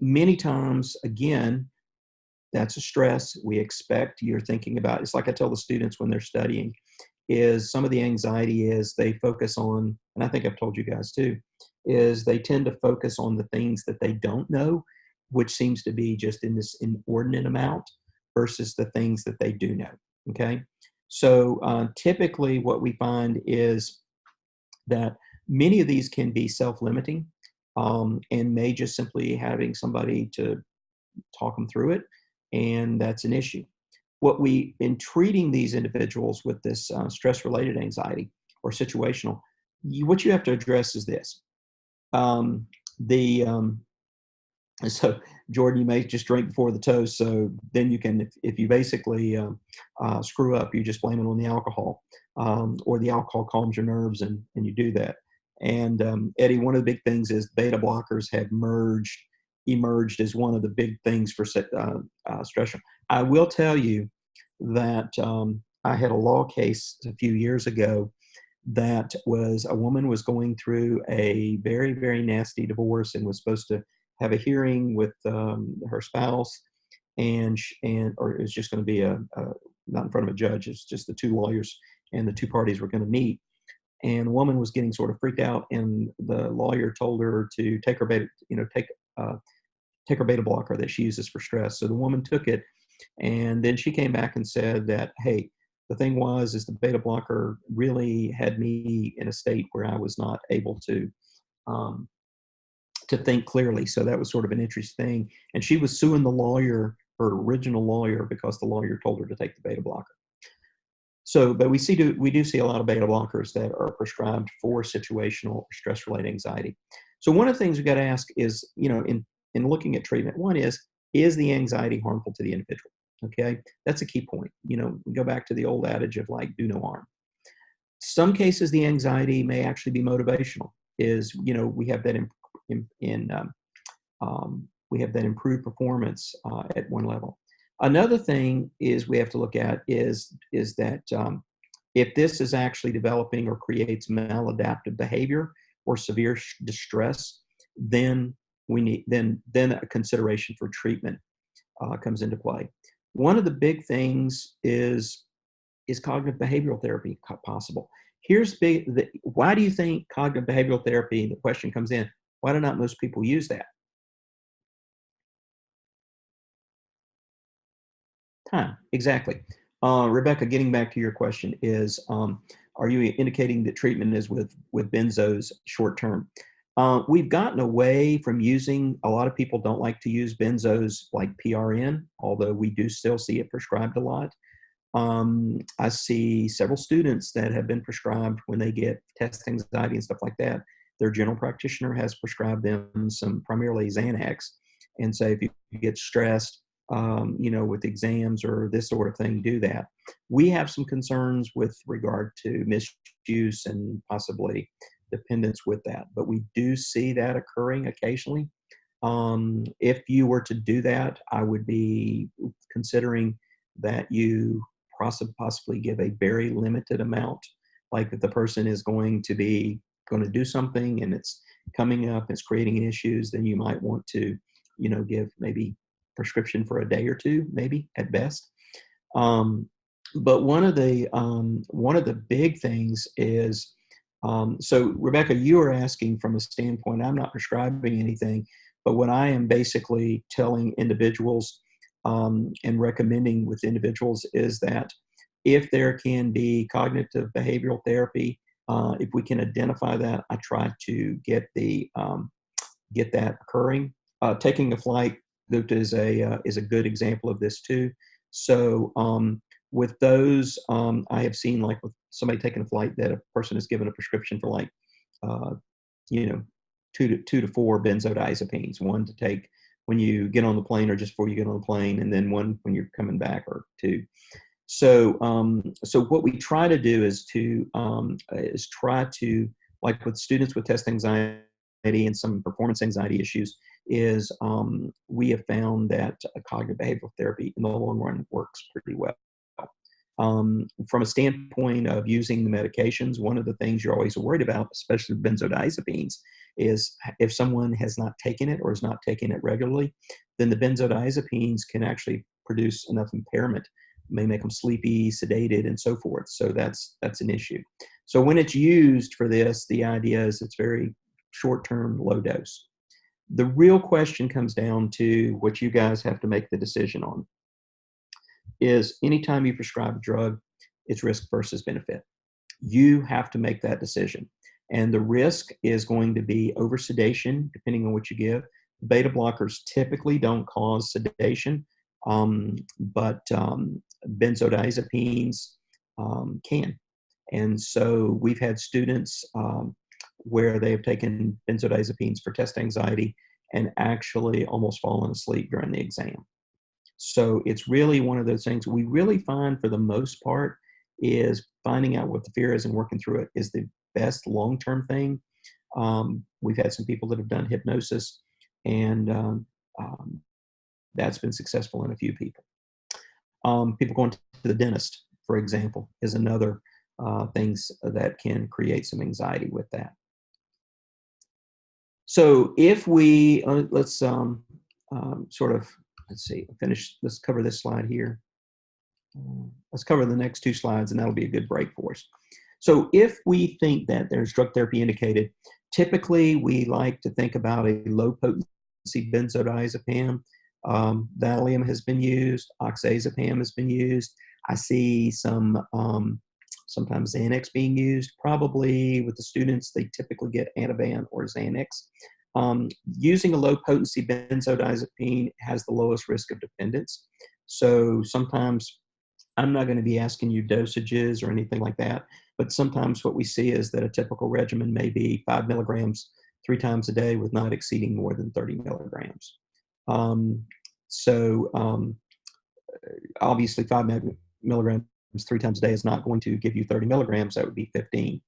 Many times, again, that's a stress. We expect you're thinking about, it's like I tell the students when they're studying, is some of the anxiety is they focus on, and I think I've told you guys too, is they tend to focus on the things that they don't know, which seems to be just in this inordinate amount versus the things that they do know, okay? So typically what we find is that many of these can be self-limiting and may just simply having somebody to talk them through it, and that's an issue. In treating these individuals with this stress-related anxiety or situational, what you have to address is this. So Jordan, you may just drink before the toast, so then you can, if you basically screw up, you just blame it on the alcohol, or the alcohol calms your nerves and you do that. And Eddie, one of the big things is beta blockers have emerged as one of the big things for stress. I will tell you that I had a law case a few years ago that was a woman was going through a very, very nasty divorce and was supposed to have a hearing with her spouse, or it was just going to be not in front of a judge. It's just the two lawyers and the two parties were going to meet. And the woman was getting sort of freaked out, and the lawyer told her to take her beta, take her beta blocker that she uses for stress. So the woman took it, and then she came back and said that, hey, the thing is the beta blocker really had me in a state where I was not able to think clearly. So that was sort of an interesting thing. And she was suing the lawyer, her original lawyer, because the lawyer told her to take the beta blocker. So, but we do see a lot of beta blockers that are prescribed for situational or stress-related anxiety. So one of the things we got to ask is, in looking at treatment, one is the anxiety harmful to the individual? Okay, that's a key point. We go back to the old adage of like, do no harm. Some cases, the anxiety may actually be motivational. We have that we have that improved performance at one level. Another thing is we have to look at is that if this is actually developing or creates maladaptive behavior or severe distress, then then a consideration for treatment comes into play. One of the big things is cognitive behavioral therapy possible? Here's why do you think cognitive behavioral therapy, the question comes in, why do not most people use that? Time, exactly. Rebecca, getting back to your question is, are you indicating that treatment is with benzos short term? We've gotten away from using, a lot of people don't like to use benzos like PRN, although we do still see it prescribed a lot. I see several students that have been prescribed when they get test anxiety and stuff like that. their general practitioner has prescribed them some primarily Xanax and say, if you get stressed, with exams or this sort of thing, do that. We have some concerns with regard to misuse and possibly dependence with that, but we do see that occurring occasionally. If you were to do that, I would be considering that you possibly give a very limited amount. Like if the person is going to do something and it's coming up, it's creating issues, then you might want to, give maybe prescription for a day or two, maybe at best. But one of the big things is, so Rebecca, you are asking from a standpoint, I'm not prescribing anything, but what I am basically telling individuals and recommending with individuals is that if there can be cognitive behavioral therapy, if we can identify that, I try to get that occurring. Taking a flight is a good example of this too. So with those, I have seen, like with somebody taking a flight, that a person is given a prescription for like, 2 to 4 benzodiazepines, one to take when you get on the plane or just before you get on the plane, and then one when you're coming back, or 2. So, what we try to do is try to, like with students with test anxiety and some performance anxiety issues, is we have found that cognitive behavioral therapy in the long run works pretty well. From a standpoint of using the medications, one of the things you're always worried about, especially benzodiazepines, is if someone has not taken it or is not taking it regularly, then the benzodiazepines can actually produce enough impairment, may make them sleepy, sedated, and so forth. So that's an issue. So when it's used for this, the idea is it's very short-term, low dose. The real question comes down to what you guys have to make the decision on. Is anytime you prescribe a drug, it's risk versus benefit. You have to make that decision. And the risk is going to be over-sedation, depending on what you give. Beta blockers typically don't cause sedation, but benzodiazepines can. And so we've had students where they have taken benzodiazepines for test anxiety and actually almost fallen asleep during the exam. So it's really one of those things we really find, for the most part, is finding out what the fear is and working through it is the best long-term thing. We've had some people that have done hypnosis, and that's been successful in a few people. People going to the dentist, for example, is another things that can create some anxiety with that. So if we, let's finish, let's cover this slide here. Let's cover the next 2 slides, and that'll be a good break for us. So if we think that there's drug therapy indicated, typically we like to think about a low potency benzodiazepam. Valium has been used, oxazepam has been used. I see some sometimes Xanax being used. Probably with the students, they typically get Ativan or Xanax. Using a low potency benzodiazepine has the lowest risk of dependence. So sometimes, I'm not going to be asking you dosages or anything like that, but sometimes what we see is that a typical regimen may be 5 milligrams 3 times a day with not exceeding more than 30 milligrams. Obviously 5 milligrams 3 times a day is not going to give you 30 milligrams. That would be 15.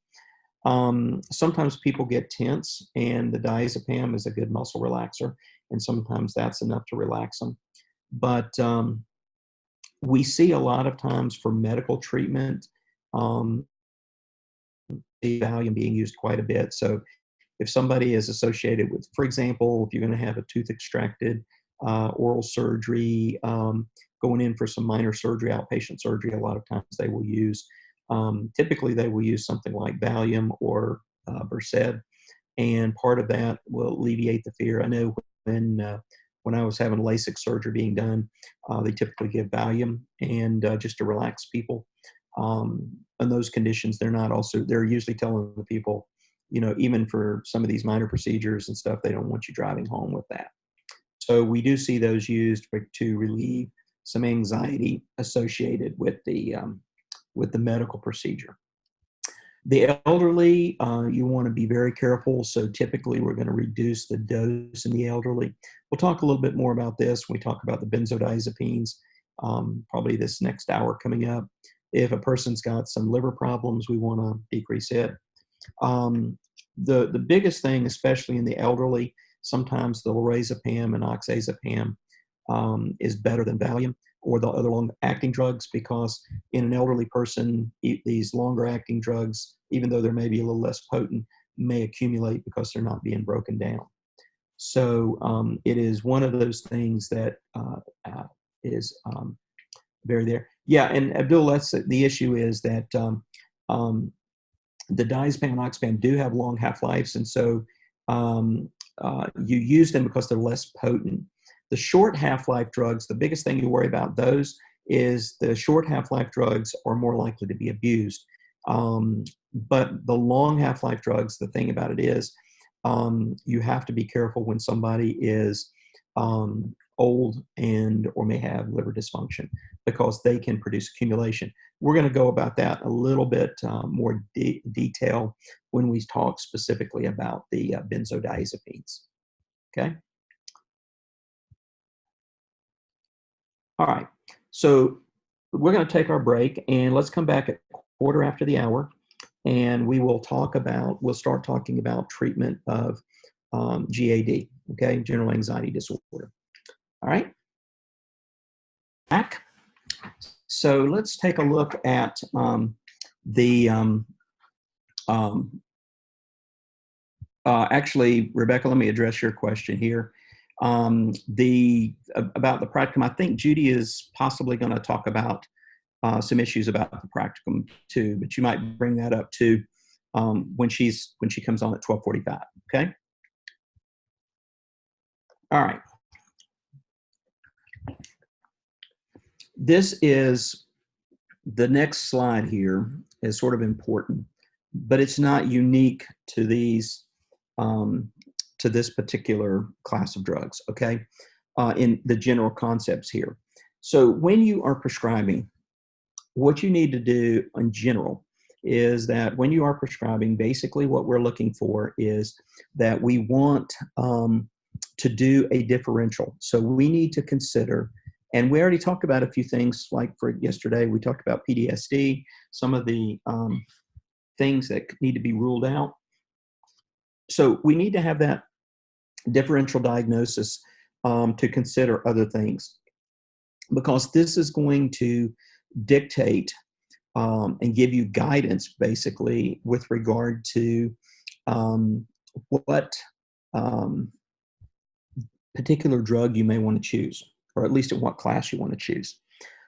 Sometimes people get tense, and the diazepam is a good muscle relaxer, and sometimes that's enough to relax them. But we see a lot of times for medical treatment, Valium being used quite a bit. So if somebody is associated with, for example, if you're going to have a tooth extracted, oral surgery, going in for some minor surgery, outpatient surgery, a lot of times they will use, typically they will use something like Valium or Versed, and part of that will alleviate the fear. I know when I was having LASIK surgery being done, they typically give Valium, and just to relax people. In those conditions, they're usually telling the people, even for some of these minor procedures and stuff, they don't want you driving home with that. So we do see those used to relieve some anxiety associated with the medical procedure. The elderly, you want to be very careful. So typically we're going to reduce the dose in the elderly. We'll talk a little bit more about this when we talk about the benzodiazepines, probably this next hour coming up. If a person's got some liver problems, we want to decrease it. The biggest thing, especially in the elderly, sometimes the lorazepam and oxazepam is better than Valium or the other long-acting drugs, because in an elderly person, these longer-acting drugs, even though they're maybe a little less potent, may accumulate because they're not being broken down. So it is one of those things that is very there. Yeah, and Abdul, that's the issue, is that the diazepam and oxazepam do have long half-lives, and so you use them because they're less potent. The short half-life drugs, the biggest thing you worry about those is the short half-life drugs are more likely to be abused. But the long half-life drugs, the thing about it is you have to be careful when somebody is old and or may have liver dysfunction, because they can produce accumulation. We're going to go about that a little bit more detail when we talk specifically about the benzodiazepines. Okay. All right. So we're going to take our break, and let's come back at 1:15, and we will we'll start talking about treatment of GAD, okay, general anxiety disorder. All right. Back. So let's take a look at actually, Rebecca, let me address your question here. About the practicum, I think Judy is possibly going to talk about some issues about the practicum too, but you might bring that up too when she comes on at 12:45. Okay. All right. This is the next slide here is sort of important, but it's not unique to these to this particular class of drugs. Okay, in the general concepts here. So when you are prescribing, what you need to do in general is that when you are prescribing, basically what we're looking for is that we want to do a differential. So we need to consider, and we already talked about a few things, like for yesterday, we talked about PTSD, some of the things that need to be ruled out. So we need to have that differential diagnosis to consider other things, because this is going to dictate and give you guidance, basically, with regard to what particular drug you may want to choose, or at least in what class you want to choose.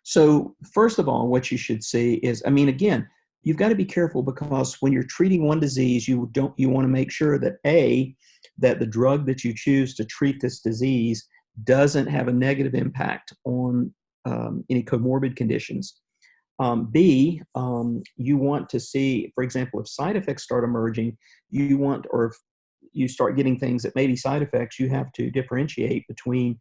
So first of all, what you should see is, I mean, again, you've got to be careful, because when you're treating one disease, you want to make sure that that the drug that you choose to treat this disease doesn't have a negative impact on any comorbid conditions. B, you want to see, for example, if side effects start emerging, or if you start getting things that may be side effects, you have to differentiate between,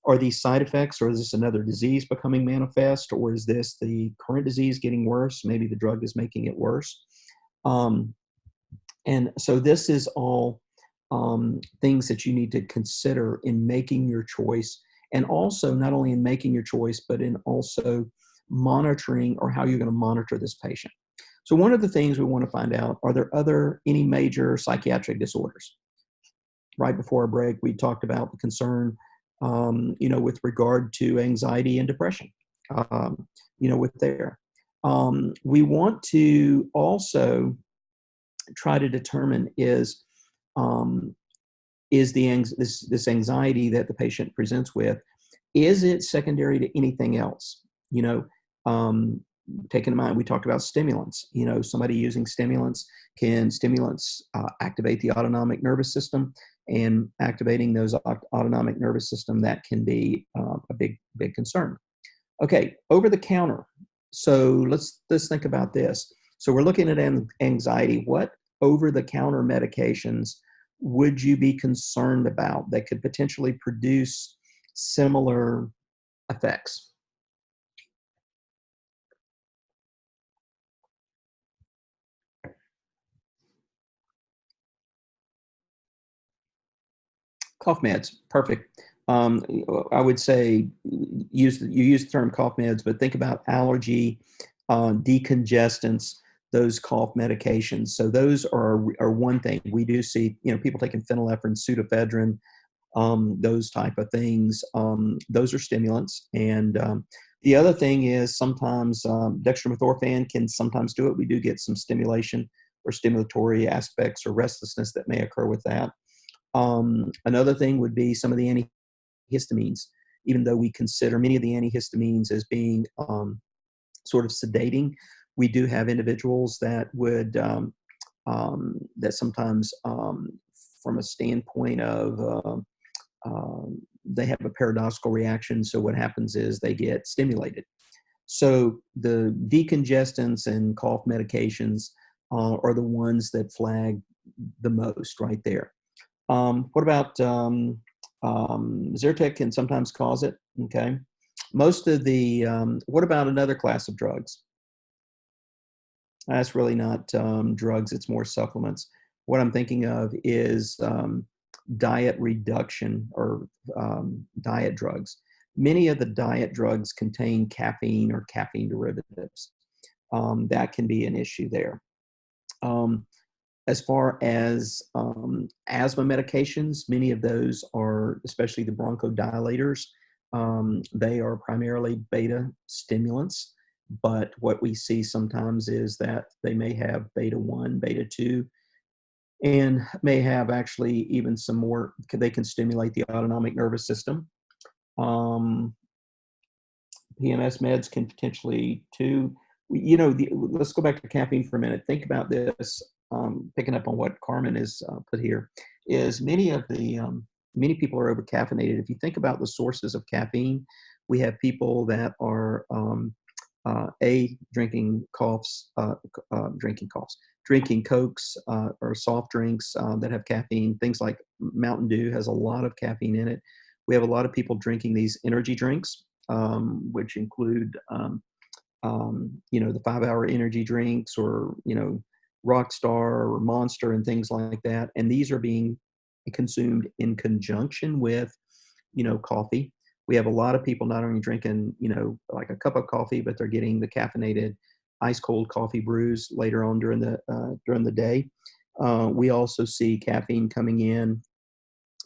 are these side effects, or is this another disease becoming manifest, or is this the current disease getting worse? Maybe the drug is making it worse. And so this is all things that you need to consider in making your choice, and also not only in making your choice, but in also monitoring, or how you're going to monitor this patient. So one of the things we want to find out, are there any major psychiatric disorders? Right before our break, we talked about the concern, with regard to anxiety and depression, with there. We want to also try to determine is this anxiety that the patient presents with, is it secondary to anything else? Taking in mind, we talked about stimulants. Somebody using stimulants activate the autonomic nervous system, and activating those autonomic nervous system, that can be a big concern. Okay, over the counter. So let's think about this. So we're looking at anxiety. What over-the-counter medications would you be concerned about that could potentially produce similar effects? Cough meds, perfect. I would say you use the term cough meds, but think about allergy, decongestants, those cough medications. So those are one thing. We do see, people taking phenylephrine, pseudoephedrine, those type of things. Those are stimulants. And the other thing is sometimes dextromethorphan can sometimes do it. We do get some stimulation or stimulatory aspects or restlessness that may occur with that. Another thing would be some of the antihistamines, even though we consider many of the antihistamines as being sort of sedating. We do have individuals that would, that sometimes from a standpoint of, they have a paradoxical reaction. So what happens is they get stimulated. So the decongestants and cough medications are the ones that flag the most right there. What about Zyrtec can sometimes cause it, okay? Most of the, what about another class of drugs? That's really not drugs, it's more supplements. What I'm thinking of is diet reduction or diet drugs. Many of the diet drugs contain caffeine or caffeine derivatives. That can be an issue there. As far as asthma medications, many of those are, especially the bronchodilators, they are primarily beta stimulants. But what we see sometimes is that they may have beta 1, beta 2, and may have actually even some more, they can stimulate the autonomic nervous system. PMS meds can potentially too. Let's go back to caffeine for a minute. Think about this, picking up on what Carmen has put here, is many people are over caffeinated. If you think about the sources of caffeine, we have people that are drinking Cokes or soft drinks that have caffeine. Things like Mountain Dew has a lot of caffeine in it. We have a lot of people drinking these energy drinks, which include, the 5-hour energy drinks or, Rockstar or Monster and things like that. And these are being consumed in conjunction with, coffee. We have a lot of people not only drinking, like a cup of coffee, but they're getting the caffeinated ice cold coffee brews later on during the day. We also see caffeine coming in.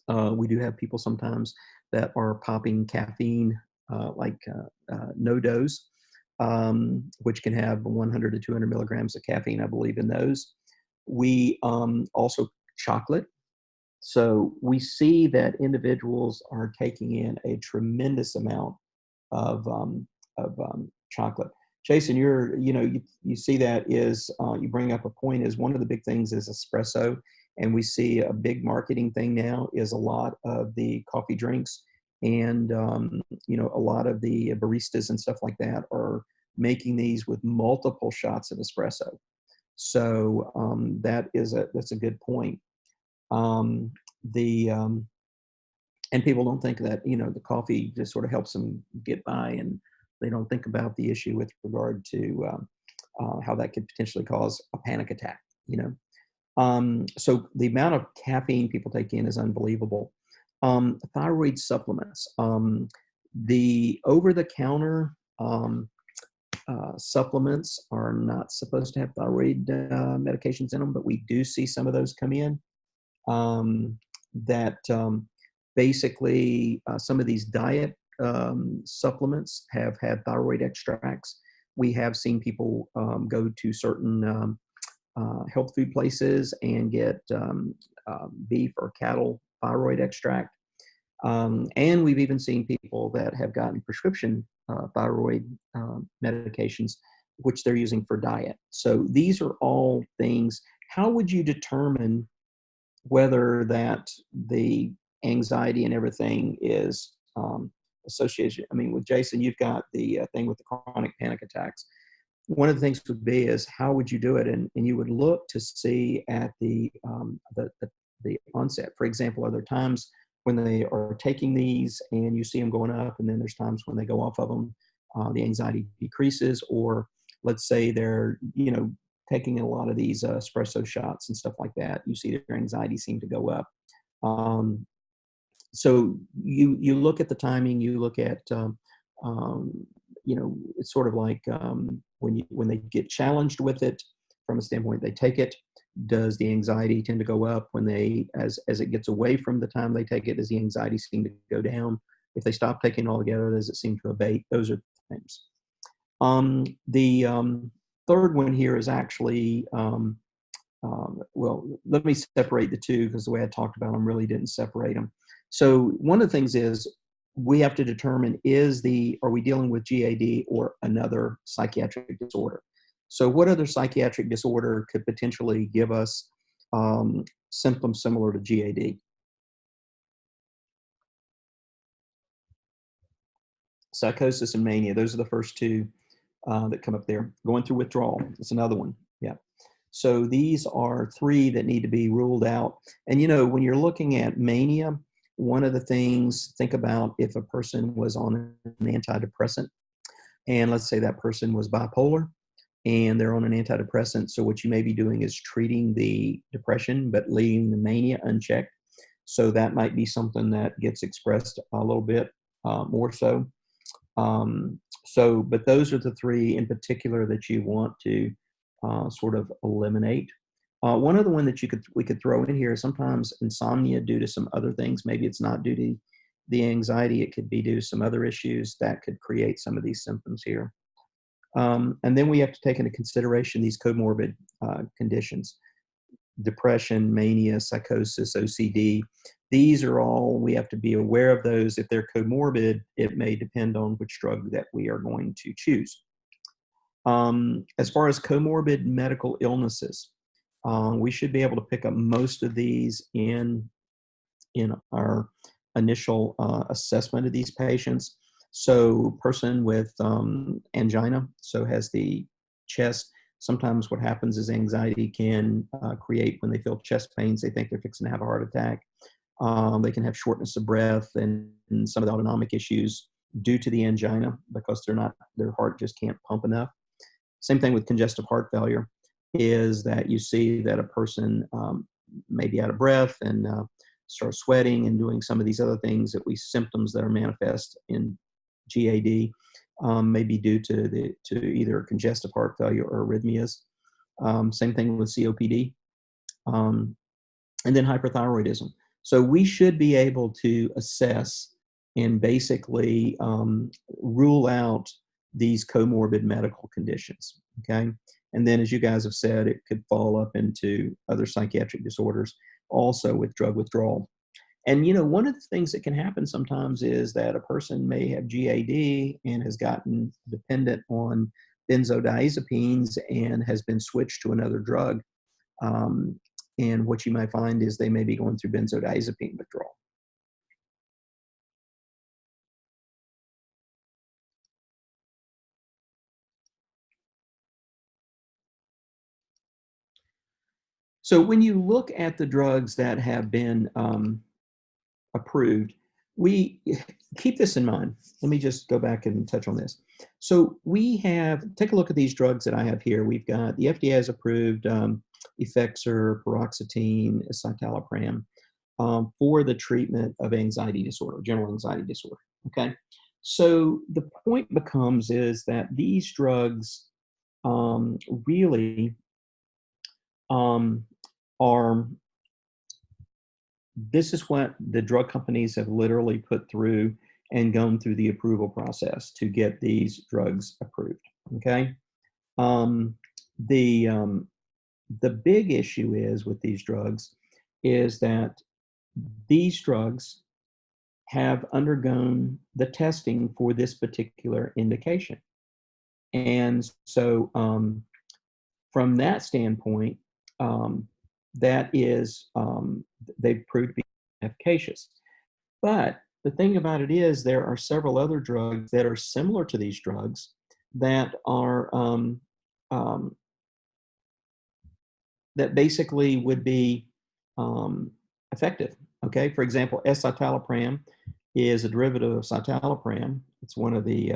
We do have people sometimes that are popping caffeine, like no-dose, which can have 100 to 200 milligrams of caffeine, I believe, in those. We also chocolate. So we see that individuals are taking in a tremendous amount of chocolate. Jason, you see that is, you bring up a point, is one of the big things is espresso. And we see a big marketing thing now is a lot of the coffee drinks and, a lot of the baristas and stuff like that are making these with multiple shots of espresso. So that's a good point. And people don't think that, the coffee just sort of helps them get by, and they don't think about the issue with regard to how that could potentially cause a panic attack, So the amount of caffeine people take in is unbelievable. Thyroid supplements. The over-the-counter supplements are not supposed to have thyroid medications in them, but we do see some of those come in. Basically some of these diet supplements have had thyroid extracts. We have seen people go to certain health food places and get beef or cattle thyroid extract. And we've even seen people that have gotten prescription thyroid medications, which they're using for diet. So these are all things. How would you determine whether that the anxiety and everything is associated? I mean, with Jason, you've got the thing with the chronic panic attacks. One of the things would be is how would you do it? And you would look to see at the onset. For example, are there times when they are taking these and you see them going up, and then there's times when they go off of them, the anxiety decreases? Or let's say they're, taking a lot of these espresso shots and stuff like that, you see their anxiety seem to go up. so you look at the timing, you look at it's sort of like when they get challenged with it from a standpoint, they take it. Does the anxiety tend to go up when they as it gets away from the time they take it? Does the anxiety seem to go down? If they stop taking it altogether, does it seem to abate? Those are things. The third one here is actually well, let me separate the two because the way I talked about them really didn't separate them. So one of the things is we have to determine are we dealing with GAD or another psychiatric disorder? So what other psychiatric disorder could potentially give us symptoms similar to GAD? Psychosis and mania, those are the first two that come up there. Going through withdrawal is another one. Yeah. So these are three that need to be ruled out. And when you're looking at mania, one of the things, think about if a person was on an antidepressant, and let's say that person was bipolar and they're on an antidepressant. So what you may be doing is treating the depression, but leaving the mania unchecked. So that might be something that gets expressed a little bit more so. But those are the three in particular that you want to sort of eliminate. One other one that we could throw in here is sometimes insomnia due to some other things. Maybe it's not due to the anxiety. It could be due to some other issues that could create some of these symptoms here. And then we have to take into consideration these comorbid conditions: depression, mania, psychosis, OCD. These are all, we have to be aware of those. If they're comorbid, it may depend on which drug that we are going to choose. As far as comorbid medical illnesses, we should be able to pick up most of these in our initial assessment of these patients. So person with angina, so has the chest. Sometimes what happens is anxiety can create, when they feel chest pains, they think they're fixing to have a heart attack. They can have shortness of breath and some of the autonomic issues due to the angina because their heart just can't pump enough. Same thing with congestive heart failure, is that you see that a person may be out of breath and start sweating and doing some of these other things, at least symptoms that are manifest in GAD, may be due to either congestive heart failure or arrhythmias. Same thing with COPD, and then hyperthyroidism. So we should be able to assess and basically rule out these comorbid medical conditions, okay? And then, as you guys have said, it could fall up into other psychiatric disorders also with drug withdrawal. And, one of the things that can happen sometimes is that a person may have GAD and has gotten dependent on benzodiazepines and has been switched to another drug. And what you might find is they may be going through benzodiazepine withdrawal. So when you look at the drugs that have been approved, we keep this in mind. Let me just go back and touch on this. So take a look at these drugs that I have here. We've got the FDA has approved Effexor, paroxetine, escitalopram for the treatment of anxiety disorder, general anxiety disorder, okay? So the point becomes is that these drugs really this is what the drug companies have literally put through and gone through the approval process to get these drugs approved, okay? The big issue is with these drugs is that these drugs have undergone the testing for this particular indication. And so from that standpoint, that is, they've proved to be efficacious. But the thing about it is there are several other drugs that are similar to these drugs that are, that basically would be effective, okay? For example, escitalopram is a derivative of citalopram. It's one of the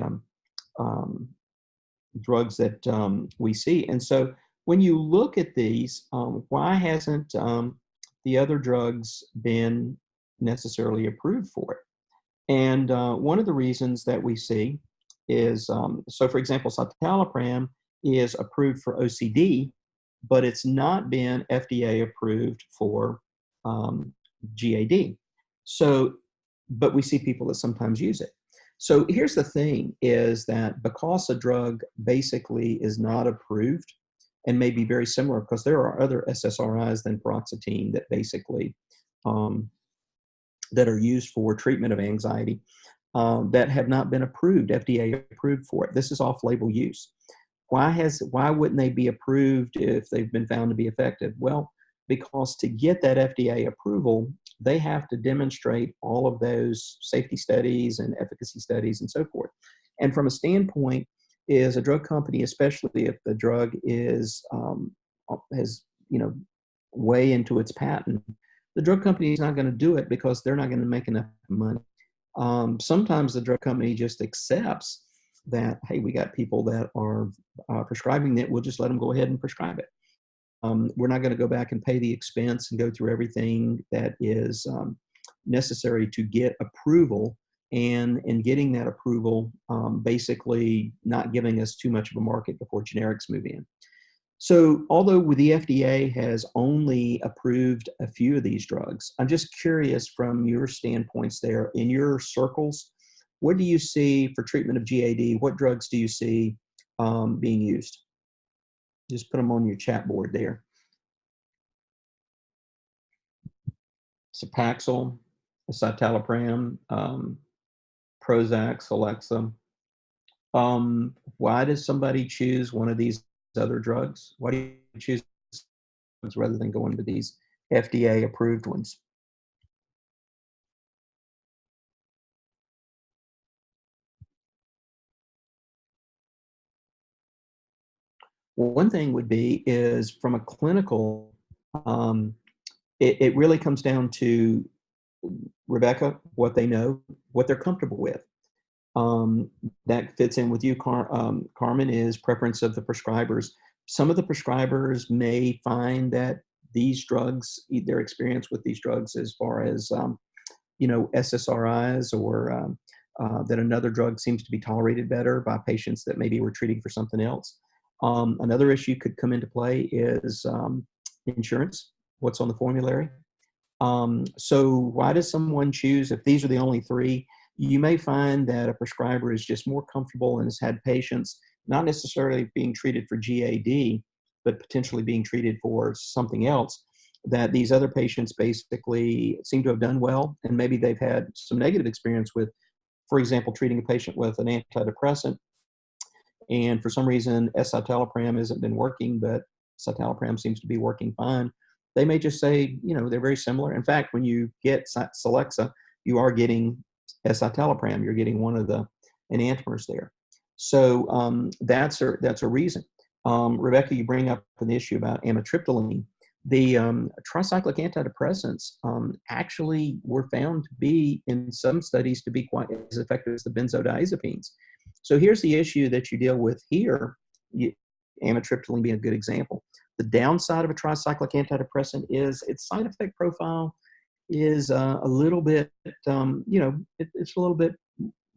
drugs that we see. And so when you look at these, why hasn't the other drugs been necessarily approved for it. And one of the reasons that we see is, so for example, citalopram is approved for OCD, but it's not been FDA approved for GAD. So, but we see people that sometimes use it. So here's the thing is that because a drug basically is not approved and may be very similar, because there are other SSRIs than paroxetine that basically that are used for treatment of anxiety that have not been approved, FDA approved for it. This is off-label use. Why wouldn't they be approved if they've been found to be effective? Well, because to get that FDA approval, they have to demonstrate all of those safety studies and efficacy studies and so forth. And from a standpoint, is a drug company, especially if the drug is has way into its patent, the drug company is not going to do it because they're not going to make enough money. Sometimes the drug company just accepts that, hey, we got people that are prescribing it, we'll just let them go ahead and prescribe it. We're not going to go back and pay the expense and go through everything that is necessary to get approval, and in getting that approval, basically not giving us too much of a market before generics move in. So although the FDA has only approved a few of these drugs, I'm just curious from your standpoints there, in your circles, what do you see for treatment of GAD? What drugs do you see being used? Just put them on your chat board there. Paxil, citalopram, Prozac, Celexa. Why does somebody choose one of these other drugs? Why do you choose drugs rather than going to these FDA approved ones? Well, one thing would be is from a clinical, it really comes down to Rebecca, what they know, what they're comfortable with. That fits in with you, Carmen, is preference of the prescribers. Some of the prescribers may find that these drugs, their experience with these drugs as far as, SSRIs or that another drug seems to be tolerated better by patients that maybe we're treating for something else. Another issue could come into play is insurance, what's on the formulary. So why does someone choose, if these are the only three, you may find that a prescriber is just more comfortable and has had patients not necessarily being treated for GAD, but potentially being treated for something else, that these other patients basically seem to have done well, and maybe they've had some negative experience with, for example, treating a patient with an antidepressant, and for some reason escitalopram hasn't been working, but citalopram seems to be working fine. They may just say, they're very similar. In fact, when you get Celexa, you are getting escitalopram. You're getting one of the enantiomers there. So that's a reason. Rebecca, you bring up an issue about amitriptyline. The tricyclic antidepressants actually were found to be, in some studies, to be quite as effective as the benzodiazepines. So here's the issue that you deal with here, amitriptyline being a good example. The downside of a tricyclic antidepressant is its side effect profile is a little bit, it's a little bit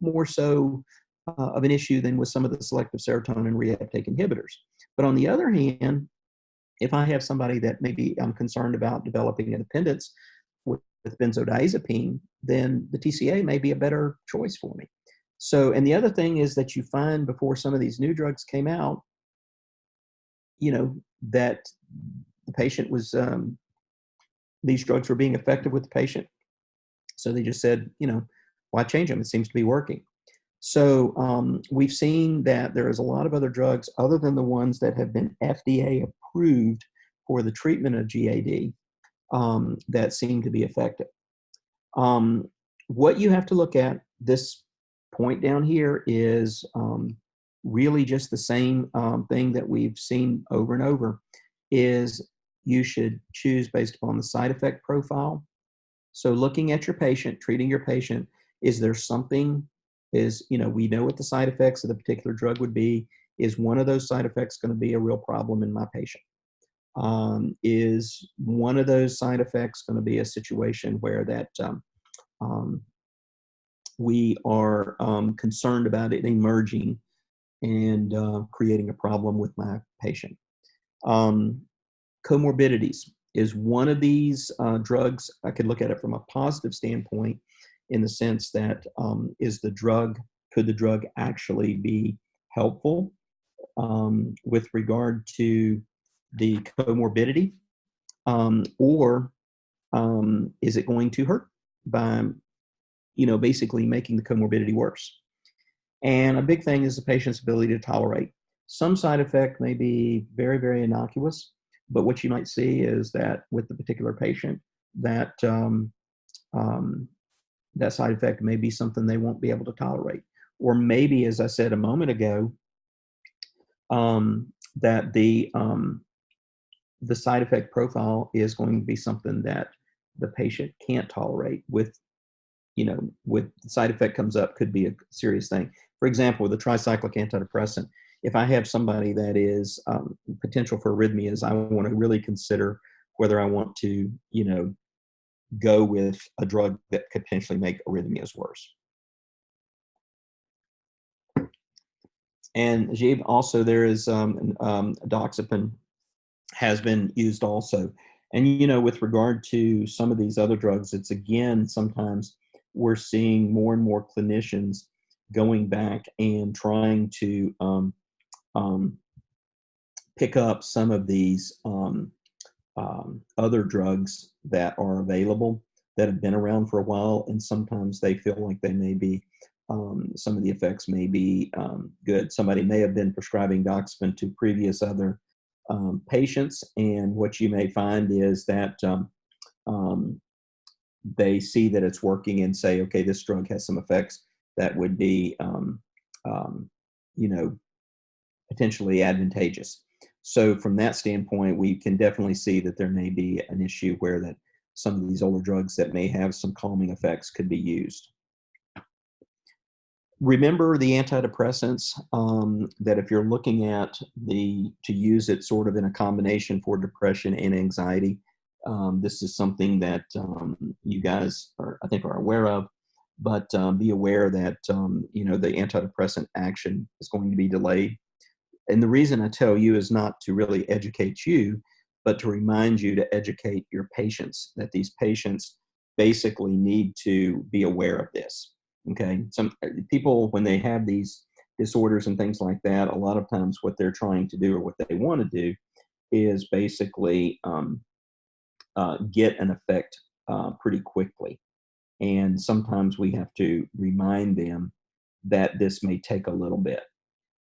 more so of an issue than with some of the selective serotonin reuptake inhibitors. But on the other hand, if I have somebody that maybe I'm concerned about developing a dependence with benzodiazepine, then the TCA may be a better choice for me. So, and the other thing is that you find before some of these new drugs came out, that the patient was, these drugs were being effective with the patient. So they just said, why change them? It seems to be working. So we've seen that there is a lot of other drugs other than the ones that have been FDA approved for the treatment of GAD that seem to be effective. What you have to look at, this point down here, is really just the same thing that we've seen over and over, is you should choose based upon the side effect profile. So looking at your patient, treating your patient, is there something, we know what the side effects of the particular drug would be. Is one of those side effects going to be a real problem in my patient? Is one of those side effects going to be a situation where that we are concerned about it emerging and creating a problem with my patient. Comorbidities is one of these drugs. I could look at it from a positive standpoint in the sense that could the drug actually be helpful with regard to the comorbidity, or is it going to hurt by, basically making the comorbidity worse? And a big thing is the patient's ability to tolerate. Some side effect may be very, very innocuous, but what you might see is that with the particular patient, that that side effect may be something they won't be able to tolerate. Or maybe, as I said a moment ago, that the side effect profile is going to be something that the patient can't tolerate. With the side effect comes up, could be a serious thing. For example, with a tricyclic antidepressant, if I have somebody that is potential for arrhythmias, I want to really consider whether I want to, go with a drug that could potentially make arrhythmias worse. And Ajib, also there is doxepin has been used also. And, with regard to some of these other drugs, it's again, sometimes we're seeing more and more clinicians going back and trying to pick up some of these other drugs that are available that have been around for a while, and sometimes they feel like they may be, some of the effects may be good. Somebody may have been prescribing doxepin to previous other patients, and what you may find is that they see that it's working and say, okay, this drug has some effects that would be, potentially advantageous. So from that standpoint, we can definitely see that there may be an issue where that some of these older drugs that may have some calming effects could be used. Remember the antidepressants, that if you're looking at to use it sort of in a combination for depression and anxiety, this is something that you guys I think are aware of, but be aware that, the antidepressant action is going to be delayed. And the reason I tell you is not to really educate you, but to remind you to educate your patients, that these patients basically need to be aware of this. Okay. Some people, when they have these disorders and things like that, a lot of times what they're trying to do or what they want to do is basically get an effect pretty quickly. And sometimes we have to remind them that this may take a little bit.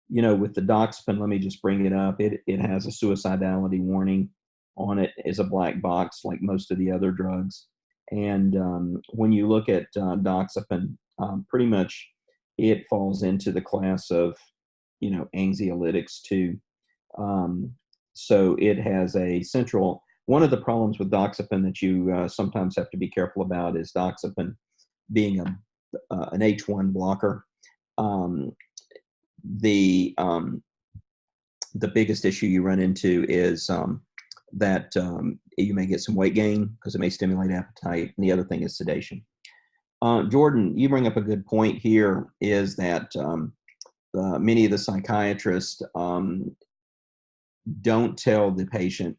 With the doxepin, let me just bring it up. It has a suicidality warning on it, is a black box like most of the other drugs. And when you look at doxepin, pretty much it falls into the class of, anxiolytics too. So it has a central, one of the problems with doxepin that you sometimes have to be careful about is doxepin being an H1 blocker. The biggest issue you run into is that you may get some weight gain because it may stimulate appetite, and the other thing is sedation. Jordan, you bring up a good point here, is that many of the psychiatrists don't tell the patient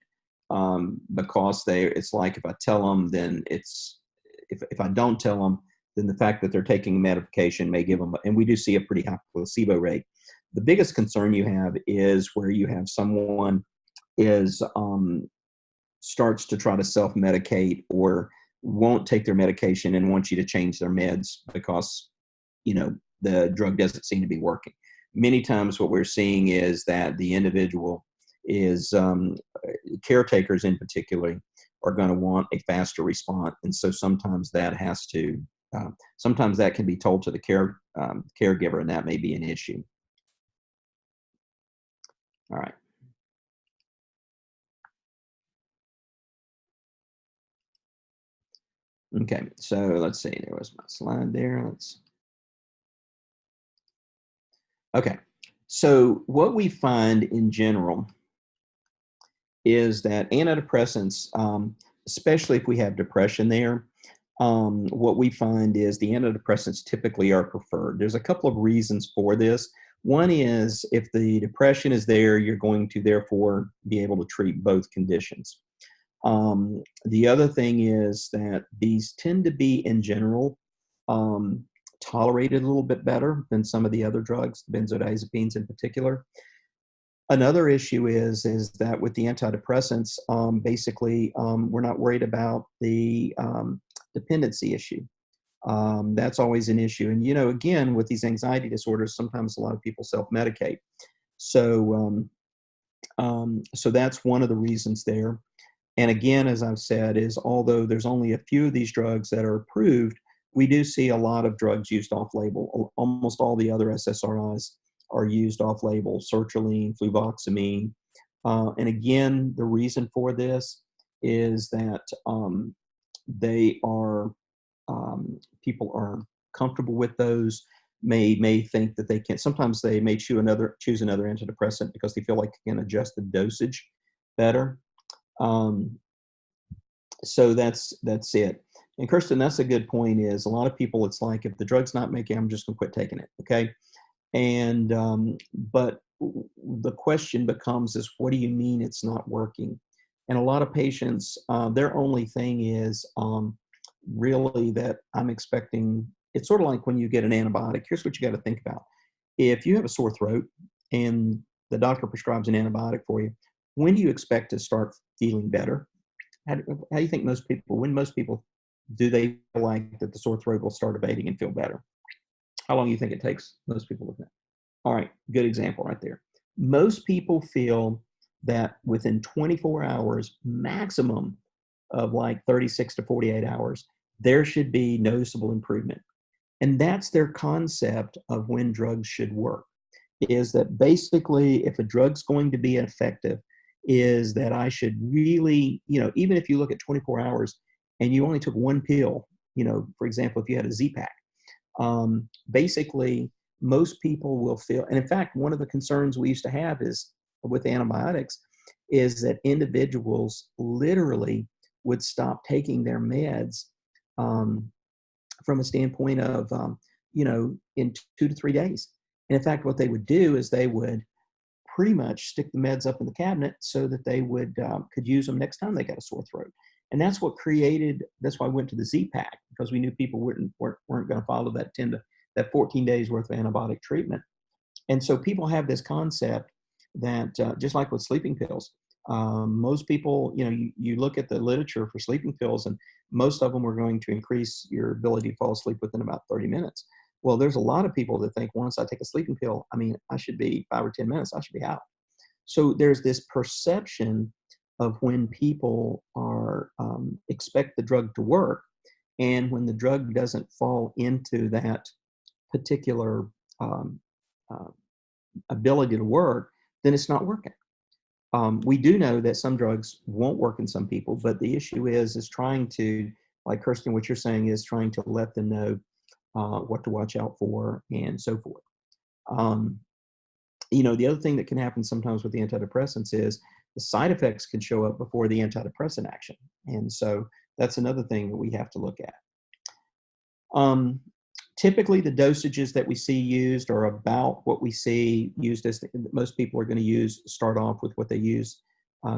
because it's like, if I tell them, then if I don't tell them, then the fact that they're taking medication may give them, and we do see a pretty high placebo rate. The biggest concern you have is where you have someone starts to try to self-medicate or won't take their medication and wants you to change their meds because, the drug doesn't seem to be working. Many times what we're seeing is that the individual is, caretakers in particular, are going to want a faster response. And so sometimes that sometimes that can be told to the caregiver, and that may be an issue. All right. Okay, so let's see. There was my slide there. Okay, so what we find in general is that antidepressants, especially if we have depression there, what we find is the antidepressants typically are preferred. There's a couple of reasons for this. One is if the depression is there, you're going to therefore be able to treat both conditions. The other thing is that these tend to be, in general, tolerated a little bit better than some of the other drugs, benzodiazepines in particular. Another issue is that with the antidepressants, basically, we're not worried about the dependency issue. That's always an issue. And, again, with these anxiety disorders, sometimes a lot of people self-medicate. So, so that's one of the reasons there. And again, as I've said, is although there's only a few of these drugs that are approved, we do see a lot of drugs used off-label. Almost all the other SSRIs are used off-label, sertraline, fluvoxamine. And again, the reason for this is that they are, people are comfortable with those, may think that they can, sometimes they may choose another antidepressant because they feel like they can adjust the dosage better. So that's it. And Kirsten, that's a good point, is a lot of people, it's like, if the drug's not making, I'm just gonna quit taking it, okay? And, but the question becomes is, what do you mean it's not working? And a lot of patients, their only thing is really that I'm expecting, it's sort of like when you get an antibiotic. Here's what you got to think about. If you have a sore throat and the doctor prescribes an antibiotic for you, when do you expect to start feeling better? How do you think when most people, do they feel like that the sore throat will start abating and feel better? How long do you think it takes most people with that? All right, good example right there. Most people feel that within 24 hours, maximum of like 36 to 48 hours, there should be noticeable improvement. And that's their concept of when drugs should work, is that basically if a drug's going to be effective, is that I should really, even if you look at 24 hours and you only took one pill, for example, if you had a Z-Pak, basically most people will feel, and in fact, one of the concerns we used to have is with antibiotics is that individuals literally would stop taking their meds from a standpoint of, in 2 to 3 days. And in fact, what they would do is they would pretty much stick the meds up in the cabinet so that they could use them next time they got a sore throat. And that's what that's why I went to the Z-Pak, because we knew people weren't going to follow that 14 days worth of antibiotic treatment. And so people have this concept that just like with sleeping pills, most people, you look at the literature for sleeping pills, and most of them are going to increase your ability to fall asleep within about 30 minutes. Well, there's a lot of people that think once I take a sleeping pill, I should be 5 or 10 minutes, I should be out. So there's this perception of when people are expect the drug to work, and when the drug doesn't fall into that particular ability to work, then it's not working. We do know that some drugs won't work in some people, but the issue is trying to, like Kirsten, what you're saying is trying to let them know what to watch out for and so forth. The other thing that can happen sometimes with the antidepressants is the side effects can show up before the antidepressant action. And so that's another thing that we have to look at. Typically, the dosages that we see used are about what we see used as most people are going to start off with what they use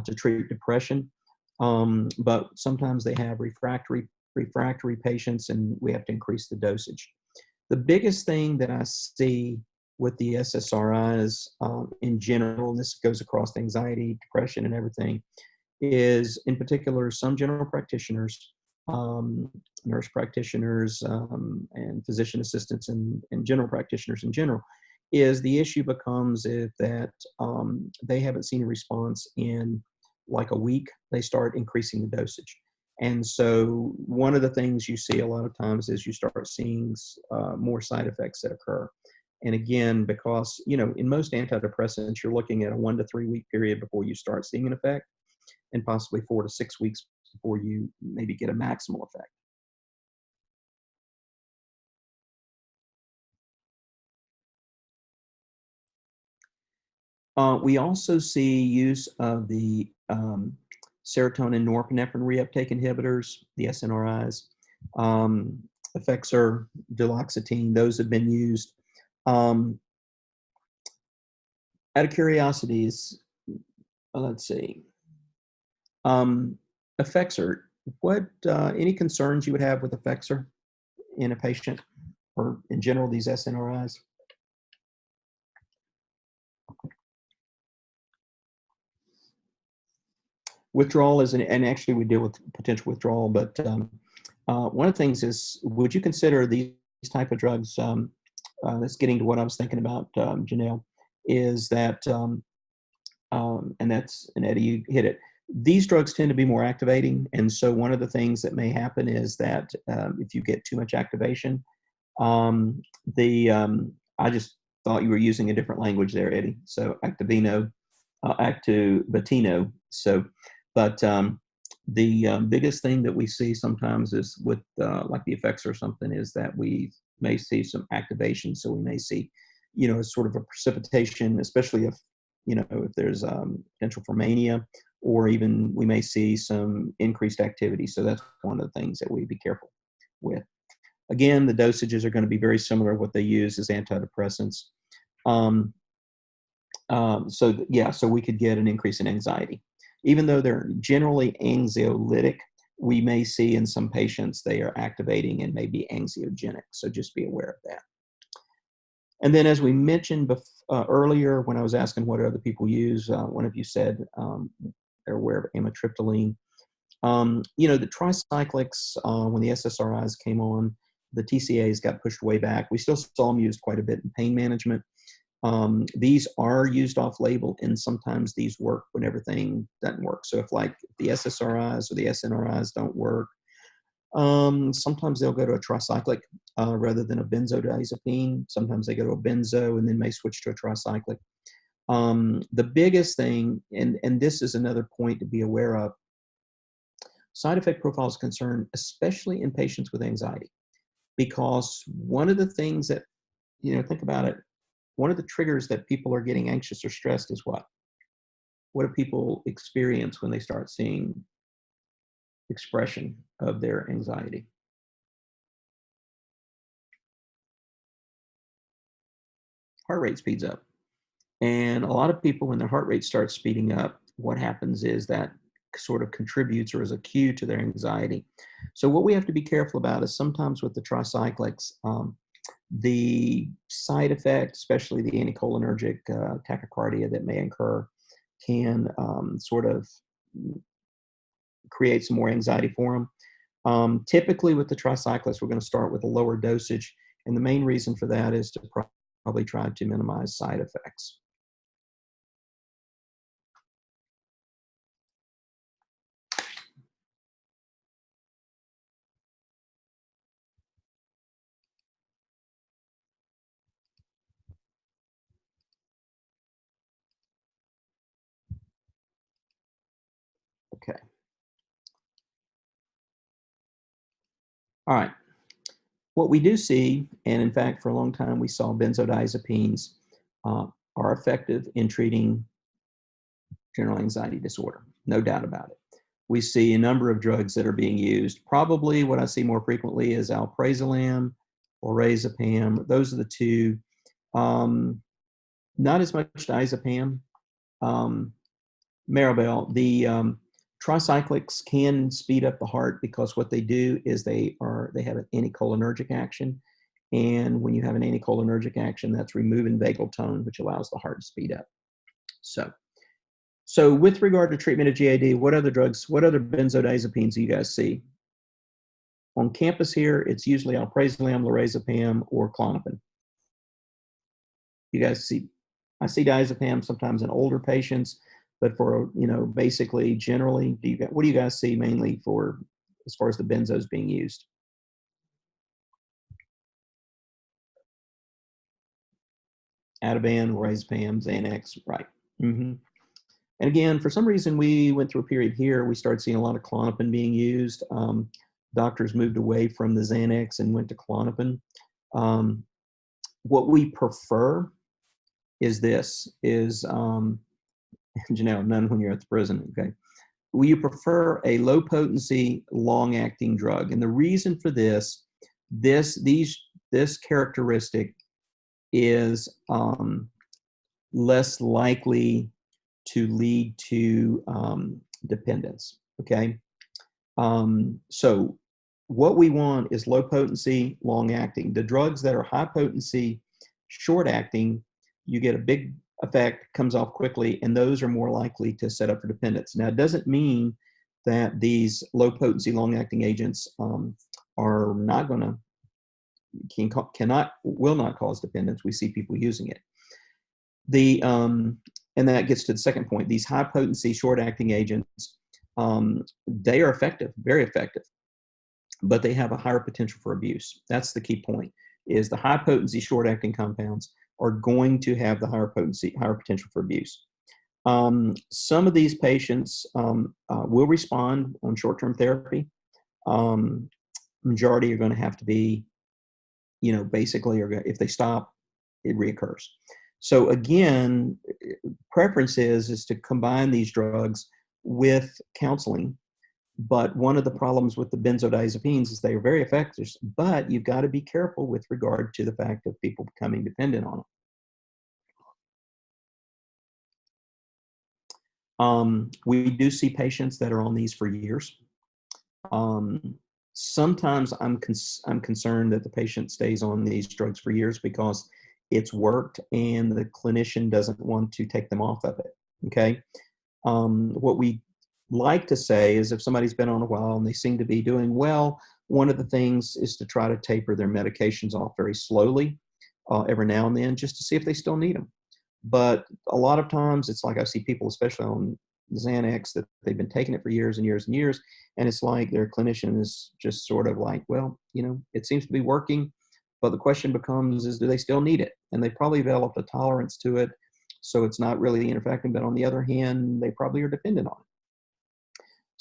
to treat depression. But sometimes they have refractory patients, and we have to increase the dosage. The biggest thing that I see with the SSRIs in general, and this goes across anxiety, depression, and everything, is in particular some general practitioners, nurse practitioners, and physician assistants, and general practitioners in general, is the issue becomes that they haven't seen a response in like a week, they start increasing the dosage. And so one of the things you see a lot of times is you start seeing more side effects that occur. And again, because, in most antidepressants, you're looking at a 1 to 3 week period before you start seeing an effect, and possibly 4 to 6 weeks before you maybe get a maximal effect. We also see use of the serotonin norepinephrine reuptake inhibitors, the SNRIs. Effexor, duloxetine, those have been used. Out of curiosities, let's see. Effexor, what any concerns you would have with Effexor in a patient or in general these SNRIs? Withdrawal is, and actually we deal with potential withdrawal, but one of the things is, would you consider these type of drugs, that's getting to what I was thinking about, Janelle, is that, and Eddie, you hit it, these drugs tend to be more activating, and so one of the things that may happen is that if you get too much activation, I just thought you were using a different language there, Eddie, so activino, activatino, so, but the biggest thing that we see sometimes is with like the effects or something is that we may see some activation. So we may see, sort of a precipitation, especially if, if there's potential for mania, or even we may see some increased activity. So that's one of the things that we be careful with. Again, the dosages are going to be very similar to what they use as antidepressants. So we could get an increase in anxiety. Even though they're generally anxiolytic, we may see in some patients they are activating and may be anxiogenic. So just be aware of that. And then, as we mentioned earlier, when I was asking what other people use, one of you said they're aware of amitriptyline. The tricyclics, when the SSRIs came on, the TCAs got pushed way back. We still saw them used quite a bit in pain management. These are used off label, and sometimes these work when everything doesn't work. So if the SSRIs or the SNRIs don't work, sometimes they'll go to a tricyclic rather than a benzodiazepine. Sometimes they go to a benzo and then may switch to a tricyclic. The biggest thing, and this is another point to be aware of, side effect profile is concerned, especially in patients with anxiety, because one of the things that, think about it, one of the triggers that people are getting anxious or stressed is what? What do people experience when they start seeing expression of their anxiety? Heart rate speeds up. And a lot of people, when their heart rate starts speeding up, what happens is that sort of contributes or is a cue to their anxiety. So what we have to be careful about is sometimes with the tricyclics, the side effect, especially the anticholinergic tachycardia that may occur, can sort of create some more anxiety for them. Typically with the tricyclics, we're going to start with a lower dosage, and the main reason for that is to probably try to minimize side effects. Okay. All right. What we do see, and in fact, for a long time, we saw benzodiazepines are effective in treating general anxiety disorder. No doubt about it. We see a number of drugs that are being used. Probably what I see more frequently is alprazolam, lorazepam. Those are the two. Not as much diazepam. Maribel, the tricyclics can speed up the heart because what they do is they have an anticholinergic action, and when you have an anticholinergic action, that's removing vagal tone, which allows the heart to speed up. So with regard to treatment of GAD, what other benzodiazepines do you guys see? On campus here, it's usually alprazolam, lorazepam, or Klonopin. You guys see, I see diazepam sometimes in older patients, but for, basically generally, what do you guys see mainly for as far as the benzos being used? Ativan, lorazepam, Xanax, right. Mm-hmm. And again, for some reason, we went through a period here, we started seeing a lot of Klonopin being used. Doctors moved away from the Xanax and went to Klonopin. What we prefer is Janelle, none when you're at the prison, okay? will you prefer a low potency, long acting drug? And the reason for this characteristic is less likely to lead to dependence. Okay. So what we want is low potency, long acting. The drugs that are high potency, short acting, you get a big effect, comes off quickly, and those are more likely to set up for dependence. Now, it doesn't mean that these low potency, long acting agents are not going to, will not cause dependence. We see people using it. And that gets to the second point. These high potency, short acting agents, they are effective, very effective, but they have a higher potential for abuse. That's the key point, is the high potency, short acting compounds are going to have the higher potency, higher potential for abuse. Some of these patients will respond on short-term therapy. Majority are going to have to be, basically, if they stop, it reoccurs. So again, preference is to combine these drugs with counseling. But one of the problems with the benzodiazepines is they are very effective, but you've got to be careful with regard to the fact of people becoming dependent on them. We do see patients that are on these for years. Sometimes I'm concerned that the patient stays on these drugs for years because it's worked and the clinician doesn't want to take them off of it. Okay. What we like to say is if somebody's been on a while and they seem to be doing well, one of the things is to try to taper their medications off very slowly every now and then, just to see if they still need them. But a lot of times it's like I see people, especially on Xanax, that they've been taking it for years and years and years, and it's like their clinician is just sort of like, well, it seems to be working, but the question becomes is, do they still need it? And they probably developed a tolerance to it, so it's not really interfering, but on the other hand, they probably are dependent on it.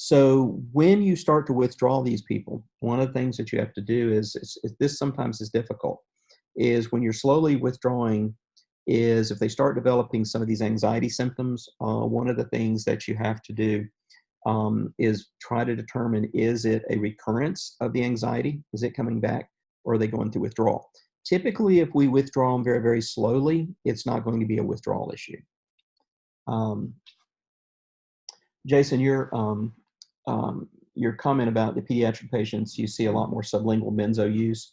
So when you start to withdraw these people, one of the things that you have to do is this sometimes is difficult, is when you're slowly withdrawing, is if they start developing some of these anxiety symptoms, one of the things that you have to do is try to determine, is it a recurrence of the anxiety? Is it coming back, or are they going through withdrawal? Typically, if we withdraw them very, very slowly, it's not going to be a withdrawal issue. Jason, your comment about the pediatric patients, you see a lot more sublingual benzo use.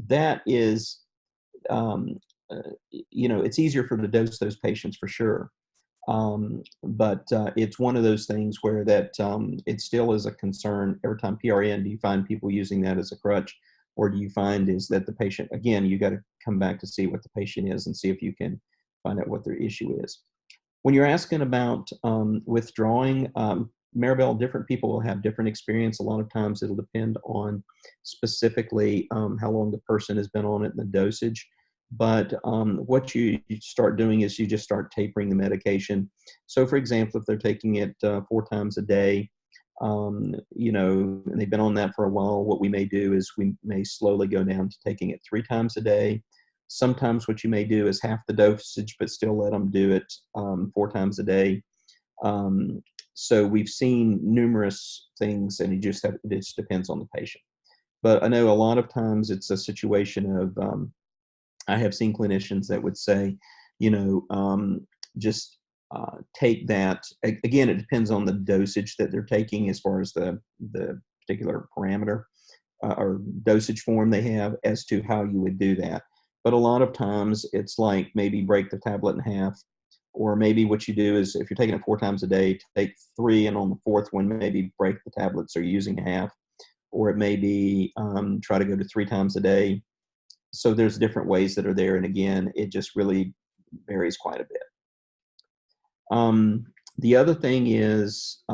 That is, it's easier to dose those patients for sure. But it's one of those things where that it still is a concern. Every time PRN, do you find people using that as a crutch? Or do you find is that the patient, again, you got to come back to see what the patient is and see if you can find out what their issue is. When you're asking about withdrawing, Maribel, different people will have different experience. A lot of times it'll depend on specifically how long the person has been on it and the dosage. But what you start doing is you just start tapering the medication. So for example, if they're taking it 4 times a day, and they've been on that for a while, what we may do is we may slowly go down to taking it 3 times a day. Sometimes what you may do is half the dosage, but still let them do it 4 times a day. So we've seen numerous things, and it just depends on the patient. But I know a lot of times it's a situation of, I have seen clinicians that would say, just take that. Again, it depends on the dosage that they're taking as far as the particular parameter or dosage form they have as to how you would do that. But a lot of times it's like maybe break the tablet in half, or maybe what you do is if you're taking it 4 times a day, take 3, and on the 4th one, maybe break the tablet so you're using half, or it may be try to go to 3 times a day. So there's different ways that are there. And again, it just really varies quite a bit. The other thing is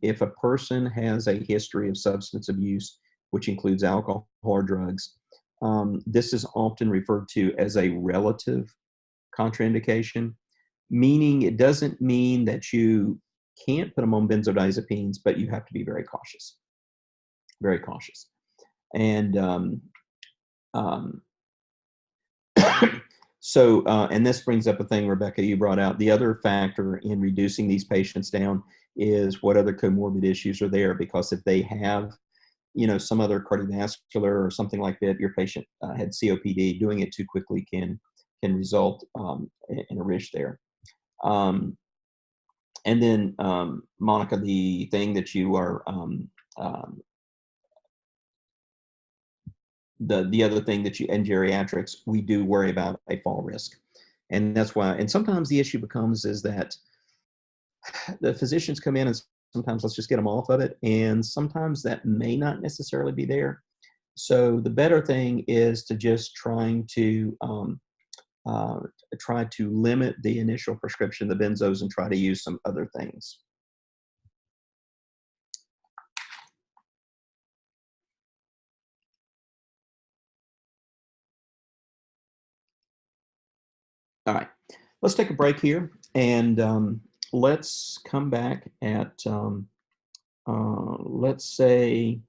if a person has a history of substance abuse, which includes alcohol or drugs, this is often referred to as a relative contraindication, meaning it doesn't mean that you can't put them on benzodiazepines, but you have to be very cautious, very cautious. And So, and this brings up a thing, Rebecca, you brought out. The other factor in reducing these patients down is what other comorbid issues are there, because if they have, you know, some other cardiovascular or something like that, your patient had COPD, doing it too quickly can result in a risk there. And then, Monica, the thing that you are, the other thing that you, in geriatrics, we do worry about a fall risk. And that's why, and sometimes the issue becomes is that the physicians come in and sometimes let's just get them off of it. And sometimes that may not necessarily be there. So the better thing is to just try to limit the initial prescription of the benzos and try to use some other things. All right, let's take a break here, and let's come back at, let's say,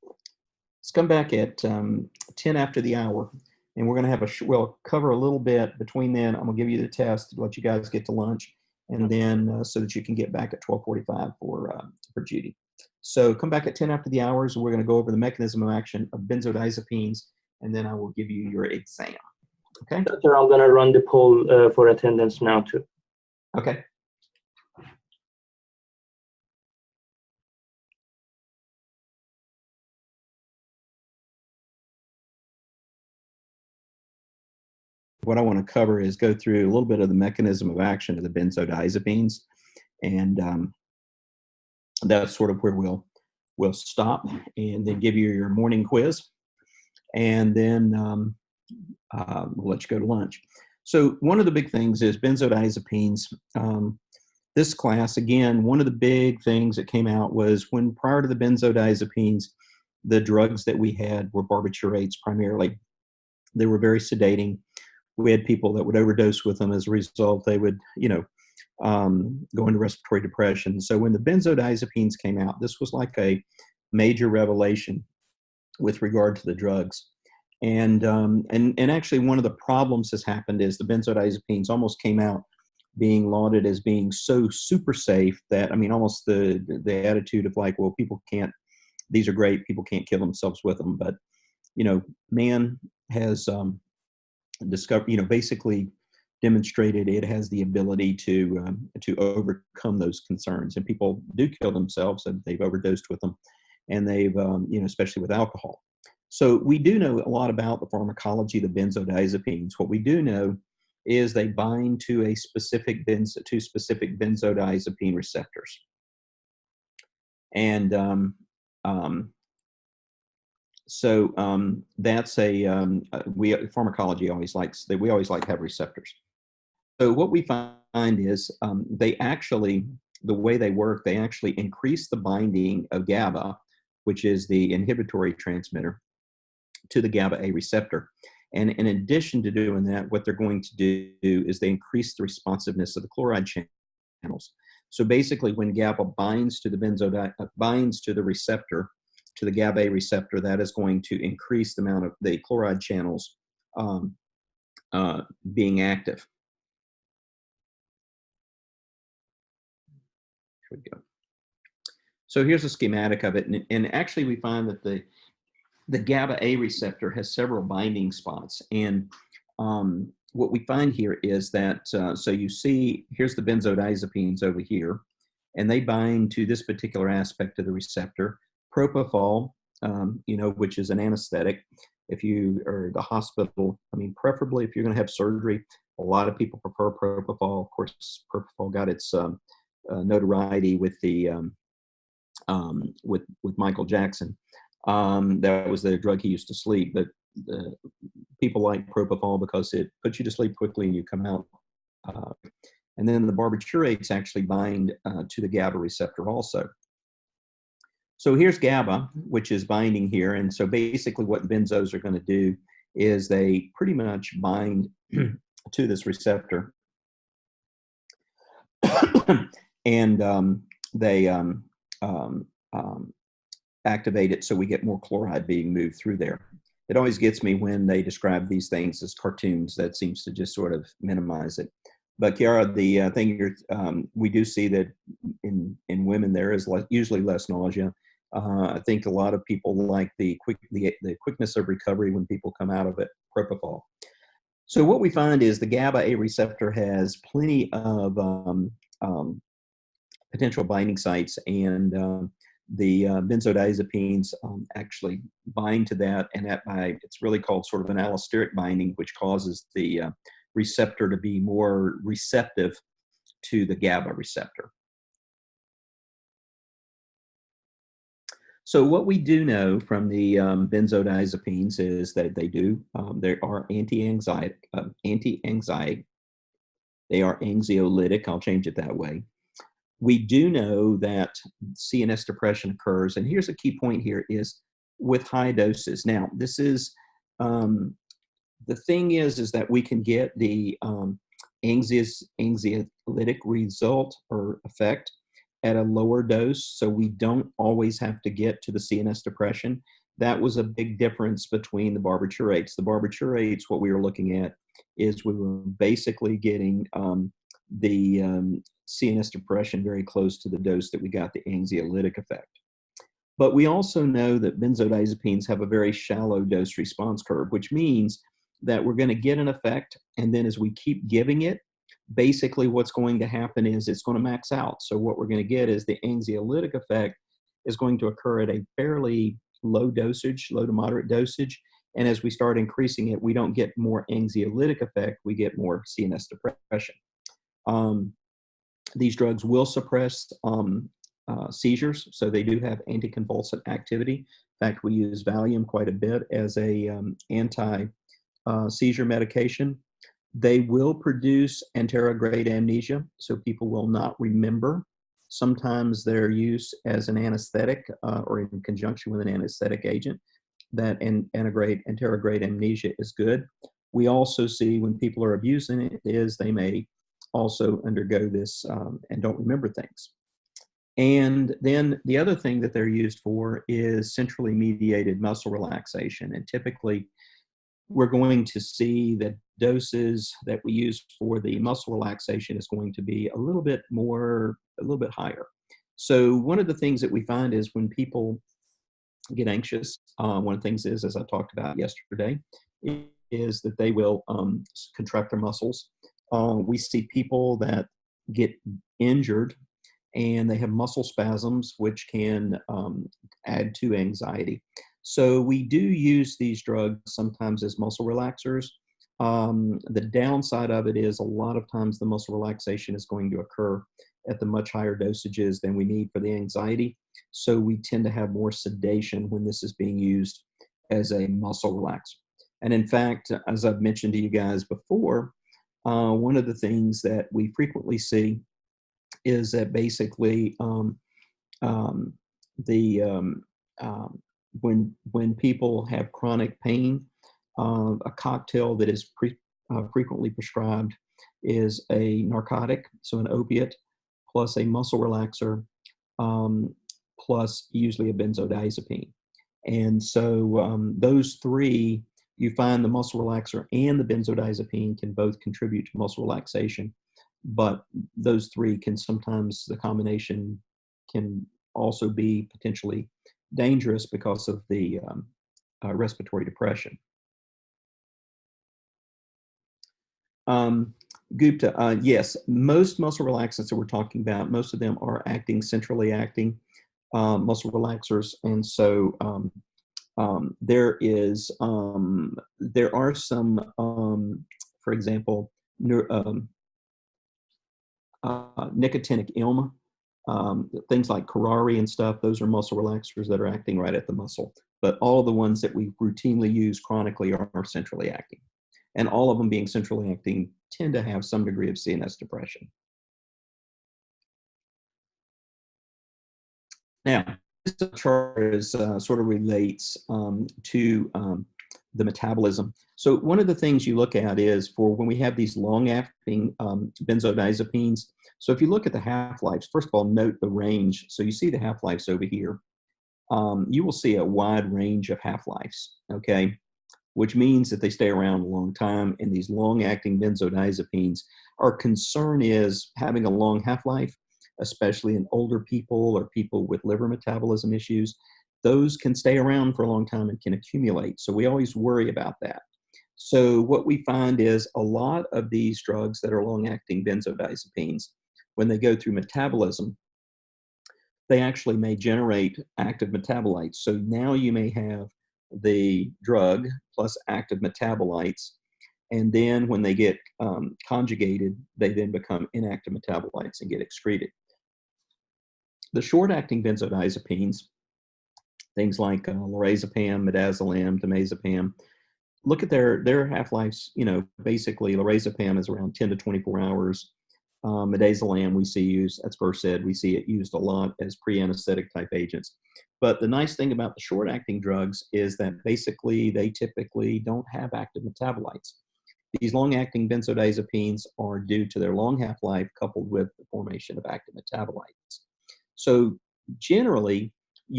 let's come back at 10 after the hour, and we're going to have we'll cover a little bit between then. I'm going to give you the test to let you guys get to lunch, and then so that you can get back at 12:45 for Judy. So come back at 10 after the hours. We're going to go over the mechanism of action of benzodiazepines, and then I will give you your exam. Okay. Doctor, I'm going to run the poll for attendance now too. Okay. What I want to cover is go through a little bit of the mechanism of action of the benzodiazepines, and that's sort of where we'll stop, and then give you your morning quiz, and then we'll let you go to lunch. So one of the big things is benzodiazepines. This class, again, one of the big things that came out was when prior to the benzodiazepines, the drugs that we had were barbiturates primarily. They were very sedating. We had people that would overdose with them. As a result, they would, you know, go into respiratory depression. So when the benzodiazepines came out, this was like a major revelation with regard to the drugs. And actually, one of the problems has happened is the benzodiazepines almost came out being lauded as being so super safe that, I mean, almost the attitude of like, well, people can't, these are great, people can't kill themselves with them. But, you know, man has discovered, you know, basically demonstrated it has the ability to overcome those concerns. And people do kill themselves and they've overdosed with them, and they've, you know, especially with alcohol. So we do know a lot about the pharmacology of the benzodiazepines. What we do know is they bind to a specific benzodiazepine receptors. And that's pharmacology always likes that. We always like to have receptors. So what we find is they actually, the way they work, they actually increase the binding of GABA, which is the inhibitory transmitter, to the GABA A receptor. And in addition to doing that, what they're going to do is they increase the responsiveness of the chloride channels. So basically, when GABA binds to the binds to the receptor, to the GABA A receptor, that is going to increase the amount of the chloride channels being active. Here we go. So here's a schematic of it, and actually we find that the GABA A receptor has several binding spots, and what we find here is that, so you see, here's the benzodiazepines over here, and they bind to this particular aspect of the receptor. Propofol, you know, which is an anesthetic. If you are at the hospital, I mean, preferably if you're going to have surgery, a lot of people prefer propofol. Of course, propofol got its notoriety with the with Michael Jackson. That was the drug he used to sleep, but people like propofol because it puts you to sleep quickly and you come out. And then the barbiturates actually bind to the GABA receptor also. So here's GABA, which is binding here. And so basically what benzos are going to do is they pretty much bind to this receptor. And they activate it so we get more chloride being moved through there. it always gets me when they describe these things as cartoons. That seems to just sort of minimize it. But Kiara, the thing we do see that in women there is usually less nausea. I think a lot of people like the quickness of recovery when people come out of it. Propofol. So what we find is the GABA A receptor has plenty of potential binding sites, and the benzodiazepines actually bind to that, and it's really called sort of an allosteric binding, which causes the receptor to be more receptive to the GABA receptor. So what we do know from the benzodiazepines is that they are anti-anxiety, they are anxiolytic, I'll change it that way. We do know that CNS depression occurs, and here's a key point here, is with high doses. Now, this is, the thing is that we can get the anxiolytic result or effect at a lower dose, so we don't always have to get to the CNS depression. That was a big difference between the barbiturates. The barbiturates, what we were looking at is we were basically getting the CNS depression very close to the dose that we got the anxiolytic effect. But we also know that benzodiazepines have a very shallow dose response curve, which means that we're going to get an effect, and then as we keep giving it, basically what's going to happen is it's going to max out. So what we're going to get is the anxiolytic effect is going to occur at a fairly low dosage, low to moderate dosage. And as we start increasing it, we don't get more anxiolytic effect, we get more CNS depression. These drugs will suppress seizures, so they do have anticonvulsant activity. In fact, we use Valium quite a bit as a anti-seizure medication. They will produce anterograde amnesia, so people will not remember. Sometimes their use as an anesthetic or in conjunction with an anesthetic agent, that anterograde amnesia is good. We also see when people are abusing it is they may also undergo this and don't remember things. And then the other thing that they're used for is centrally mediated muscle relaxation. And typically, we're going to see that doses that we use for the muscle relaxation is going to be a little bit higher. So one of the things that we find is when people get anxious, one of the things is, as I talked about yesterday, is that they will contract their muscles. We see people that get injured and they have muscle spasms, which can add to anxiety. So we do use these drugs sometimes as muscle relaxers. The downside of it is a lot of times the muscle relaxation is going to occur at the much higher dosages than we need for the anxiety. So we tend to have more sedation when this is being used as a muscle relaxer. And in fact, as I've mentioned to you guys before, one of the things that we frequently see is that basically when people have chronic pain, a cocktail that is frequently prescribed is a narcotic, so an opiate, plus a muscle relaxer, plus usually a benzodiazepine. And so those three, you find the muscle relaxer and the benzodiazepine can both contribute to muscle relaxation, but those three can sometimes, the combination can also be potentially dangerous because of the respiratory depression. Gupta, yes, most muscle relaxants that we're talking about, most of them are centrally acting muscle relaxers. And so there are some, for example, nicotinic ilm, things like curare and stuff, those are muscle relaxers that are acting right at the muscle. But all of the ones that we routinely use chronically are centrally acting. And all of them being centrally acting tend to have some degree of CNS depression. Now, this chart is, sort of relates to the metabolism. So one of the things you look at is for when we have these long-acting benzodiazepines. So if you look at the half-lives, first of all, note the range. So you see the half-lives over here. You will see a wide range of half-lives, okay? which means that they stay around a long time. And these long-acting benzodiazepines, our concern is having a long half-life, especially in older people or people with liver metabolism issues. Those can stay around for a long time and can accumulate. So we always worry about that. So what we find is a lot of these drugs that are long-acting benzodiazepines, when they go through metabolism, they actually may generate active metabolites. So now you may have the drug plus active metabolites, and then when they get conjugated, they then become inactive metabolites and get excreted. The short-acting benzodiazepines, things like lorazepam, midazolam, temazepam, look at their half-lives. Basically lorazepam is around 10 to 24 hours. Midazolam we see used, as Versed said, we see it used a lot as pre-anesthetic type agents. But the nice thing about the short-acting drugs is that basically they typically don't have active metabolites. These long-acting benzodiazepines are due to their long half-life coupled with the formation of active metabolites. So generally,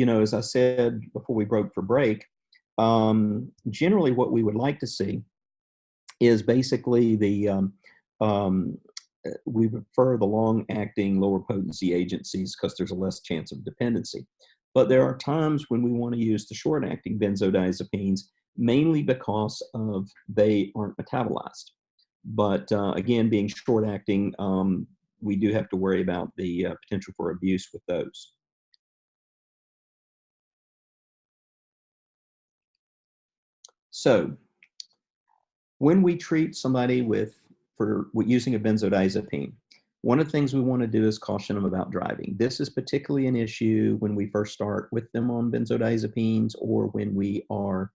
as I said before we broke for break, generally what we would like to see is basically we prefer the long-acting, lower potency agencies because there's a less chance of dependency. But there are times when we want to use the short-acting benzodiazepines, mainly because they aren't metabolized. But again, being short-acting, we do have to worry about the potential for abuse with those. So when we treat somebody for using a benzodiazepine, one of the things we want to do is caution them about driving. This is particularly an issue when we first start with them on benzodiazepines, or when we are,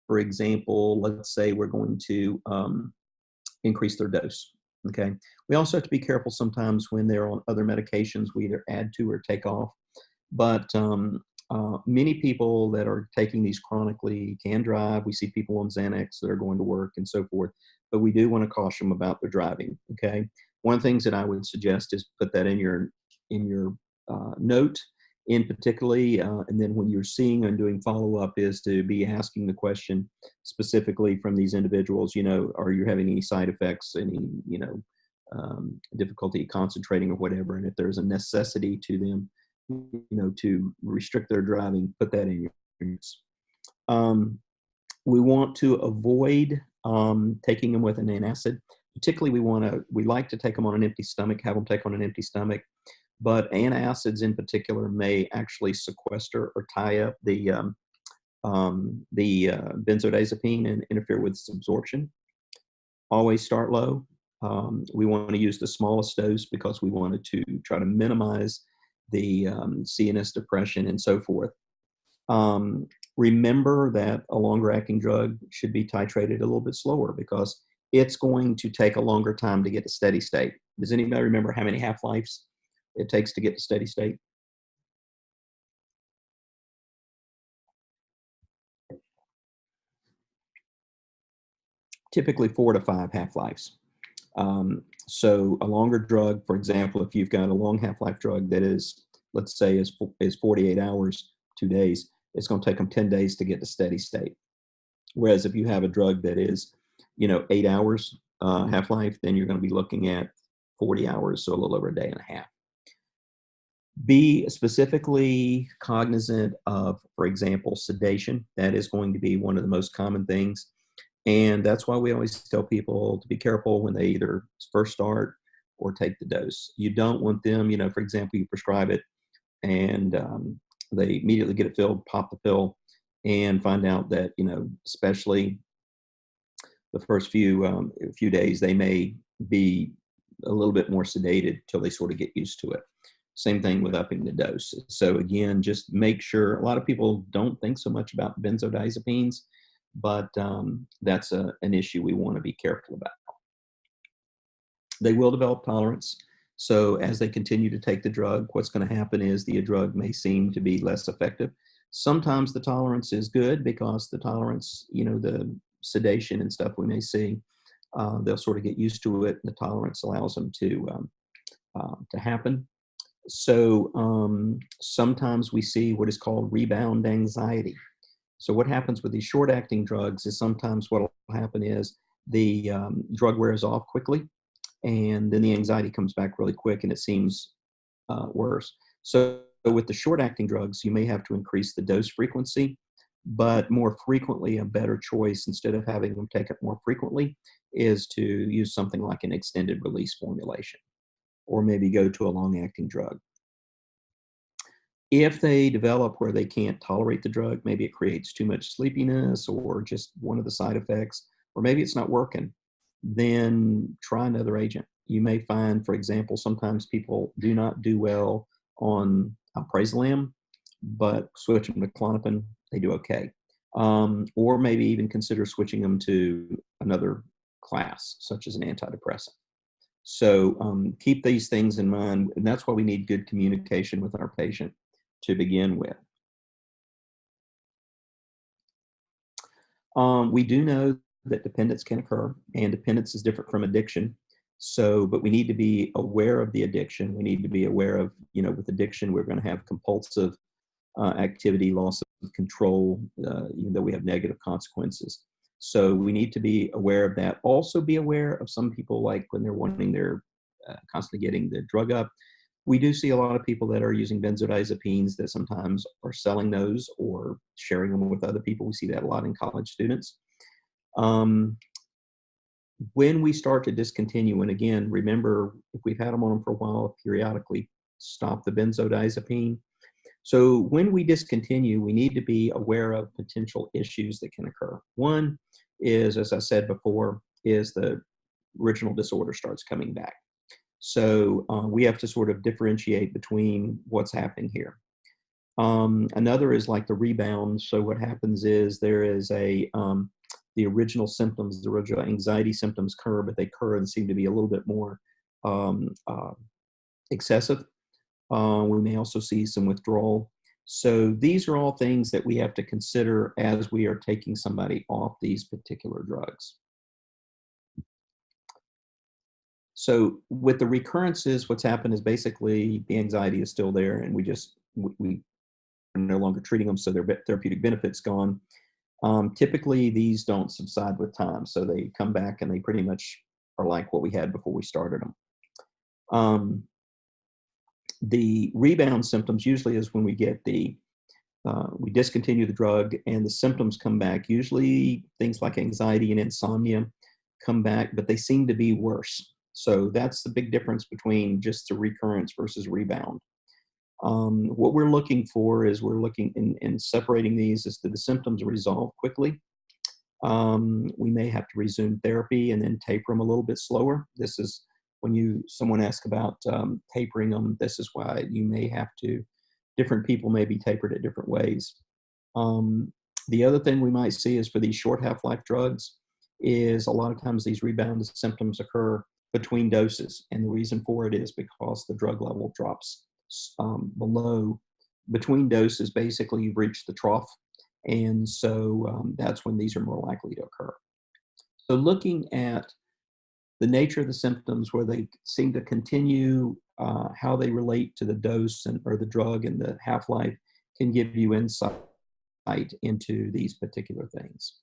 for example, let's say we're going to increase their dose. Okay. We also have to be careful sometimes when they're on other medications we either add to or take off. But many people that are taking these chronically can drive. We see people on Xanax that are going to work and so forth. But we do want to caution them about their driving. Okay. One of the things that I would suggest is put that in your note, in particularly, and then when you're seeing and doing follow-up, is to be asking the question specifically from these individuals, are you having any side effects, any, difficulty concentrating or whatever, and if there's a necessity to them, to restrict their driving, put that in your notes. We want to avoid taking them with an antacid. Particularly, we like to take them on an empty stomach, have them take on an empty stomach. But antacids in particular may actually sequester or tie up the benzodiazepine and interfere with its absorption. Always start low. We want to use the smallest dose because we wanted to try to minimize the CNS depression and so forth. Remember that a longer acting drug should be titrated a little bit slower because it's going to take a longer time to get to steady state. Does anybody remember how many half-lives it takes to get to steady state? Typically 4 to 5 half-lives. So a longer drug, for example, if you've got a long half-life drug that is, let's say, is 48 hours, 2 days, it's going to take them 10 days to get to steady state. Whereas if you have a drug that is, 8 hours half-life, then you're going to be looking at 40 hours, so a little over a day and a half. Be specifically cognizant of, for example, sedation. That is going to be one of the most common things. And that's why we always tell people to be careful when they either first start or take the dose. You don't want them, for example, you prescribe it and they immediately get it filled, pop the pill, and find out that, especially the first few days, they may be a little bit more sedated till they sort of get used to it. Same thing with upping the dose. So again, just make sure. A lot of people don't think so much about benzodiazepines, but that's an issue we want to be careful about. They will develop tolerance. So as they continue to take the drug, what's going to happen is the drug may seem to be less effective. Sometimes the tolerance is good because the tolerance, the sedation and stuff we may see, they'll sort of get used to it. And the tolerance allows them to happen. So sometimes we see what is called rebound anxiety. So what happens with these short-acting drugs is sometimes what will happen is the drug wears off quickly, and then the anxiety comes back really quick, and it seems worse. So with the short-acting drugs, you may have to increase the dose frequency, but more frequently, a better choice, instead of having them take it more frequently, is to use something like an extended release formulation, or maybe go to a long-acting drug. If they develop where they can't tolerate the drug, maybe it creates too much sleepiness or just one of the side effects, or maybe it's not working, then try another agent. You may find, for example, sometimes people do not do well on alprazolam, but switch them to Klonopin, they do okay. Or maybe even consider switching them to another class, such as an antidepressant. So keep these things in mind, and that's why we need good communication with our patient to begin with. We do know that dependence can occur, and dependence is different from addiction. So, but we need to be aware of the addiction. We need to be aware of, with addiction, we're going to have compulsive activity, loss of control, even though we have negative consequences. So we need to be aware of that. Also be aware of some people, like when they're wanting, they're constantly getting the drug up. We do see a lot of people that are using benzodiazepines that sometimes are selling those or sharing them with other people. We see that a lot in college students. When we start to discontinue, and again, remember, if we've had them on them for a while, periodically stop the benzodiazepine. So when we discontinue, we need to be aware of potential issues that can occur. One is, as I said before, is the original disorder starts coming back. So we have to sort of differentiate between what's happening here. Another is like the rebound. So what happens is there is the original symptoms, the original anxiety symptoms occur, but they occur and seem to be a little bit more excessive. We may also see some withdrawal. So these are all things that we have to consider as we are taking somebody off these particular drugs. So with the recurrences, what's happened is basically the anxiety is still there, and we are no longer treating them, so their therapeutic benefit's gone. Typically, these don't subside with time, so they come back and they pretty much are like what we had before we started them. The rebound symptoms usually is when we get we discontinue the drug and the symptoms come back. Usually things like anxiety and insomnia come back, but they seem to be worse. So that's the big difference between just the recurrence versus rebound. What we're looking for is we're looking in separating these is that the symptoms resolve quickly. We may have to resume therapy and then taper them a little bit slower. This is when someone asks about tapering them, this is why you may have to, different people may be tapered at different ways. The other thing we might see is for these short half-life drugs is a lot of times these rebound symptoms occur between doses. And the reason for it is because the drug level drops between doses. Basically, you've reached the trough. And so that's when these are more likely to occur. So looking at the nature of the symptoms, where they seem to continue, how they relate to the dose or the drug and the half-life can give you insight into these particular things.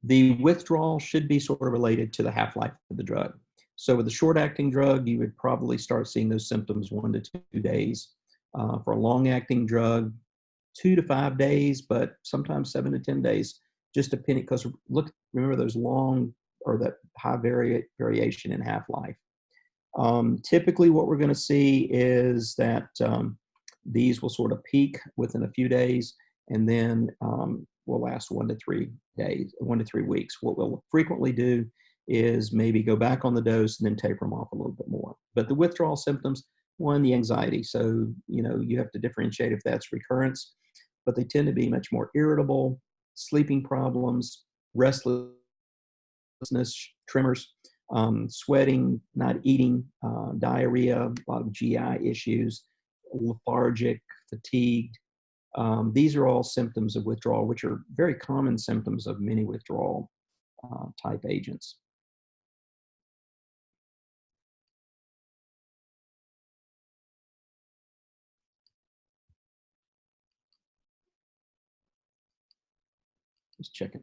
The withdrawal should be sort of related to the half-life of the drug. So with a short-acting drug, you would probably start seeing those symptoms 1 to 2 days. For a long-acting drug, 2 to 5 days, but sometimes 7 to 10 days, just depending, because remember those long or that high variation in half-life. Typically what we're going to see is that these will sort of peak within a few days and then will last 1 to 3 days, 1 to 3 weeks. What we'll frequently do is maybe go back on the dose and then taper them off a little bit more. But the withdrawal symptoms, one, the anxiety. So, you have to differentiate if that's recurrence, but they tend to be much more irritable, sleeping problems, restlessness, tremors, sweating, not eating, diarrhea, a lot of GI issues, lethargic, fatigued. These are all symptoms of withdrawal, which are very common symptoms of many withdrawal type agents. Just checking.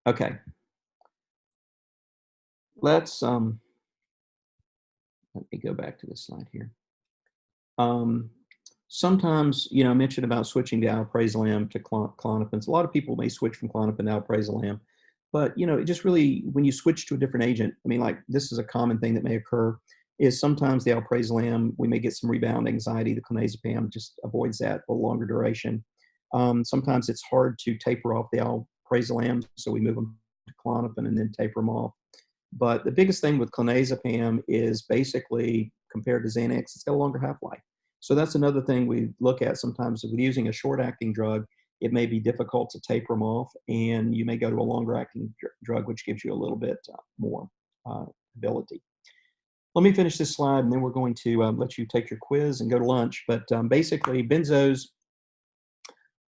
Okay. Let's let me go back to this slide here. Sometimes, you know, I mentioned about switching to alprazolam to Klonopin. A lot of people may switch from Klonopin to alprazolam, but, you know, it just really, when you switch to a different agent, I mean, like this is a common thing that may occur, is sometimes the alprazolam, we may get some rebound anxiety. The clonazepam just avoids that for a longer duration. Sometimes it's hard to taper off the alprazolam, so we move them to Klonopin and then taper them off. But the biggest thing with clonazepam is basically, compared to Xanax, it's got a longer half-life. So that's another thing we look at sometimes. With using a short-acting drug, it may be difficult to taper them off, and you may go to a longer-acting drug, which gives you a little bit more ability. Let me finish this slide, and then we're going to let you take your quiz and go to lunch. But basically, benzos,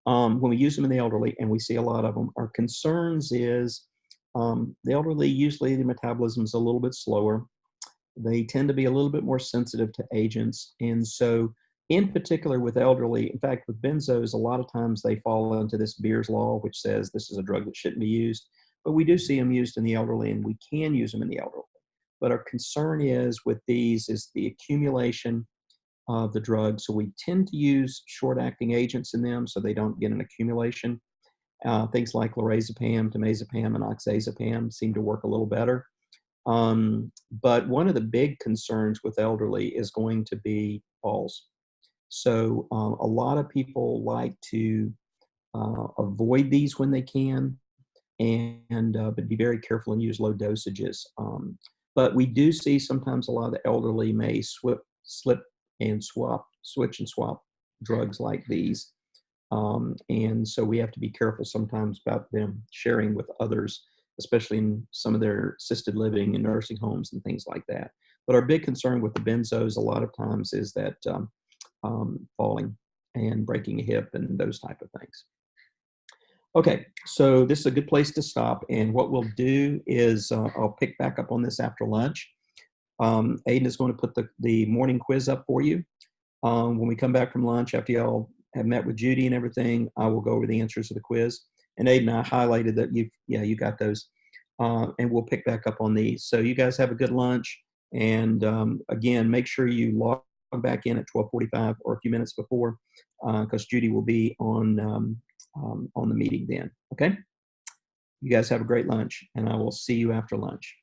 when we use them in the elderly, and we see a lot of them, our concerns is the elderly, usually the metabolism is a little bit slower. They tend to be a little bit more sensitive to agents. And so in particular with elderly, in fact, with benzos, a lot of times they fall into this Beer's law, which says this is a drug that shouldn't be used. But we do see them used in the elderly, and we can use them in the elderly. But our concern is with these is the accumulation of the drug. So we tend to use short-acting agents in them so they don't get an accumulation. Things like lorazepam, temazepam, and oxazepam seem to work a little better. But one of the big concerns with elderly is going to be falls. So a lot of people like to avoid these when they can, and but be very careful and use low dosages. But we do see sometimes a lot of the elderly may switch and swap drugs like these. And so we have to be careful sometimes about them sharing with others, especially in some of their assisted living and nursing homes and things like that. But our big concern with the benzos a lot of times is that falling and breaking a hip and those type of things. Okay, so this is a good place to stop. And what we'll do is I'll pick back up on this after lunch. Aiden is going to put the morning quiz up for you. When we come back from lunch, after y'all have met with Judy and everything, I will go over the answers to the quiz. And Aiden, I highlighted that you got those. And we'll pick back up on these. So you guys have a good lunch. And again, make sure you log back in at 12:45 or a few minutes before, because Judy will be on the meeting then. Okay? You guys have a great lunch, and I will see you after lunch.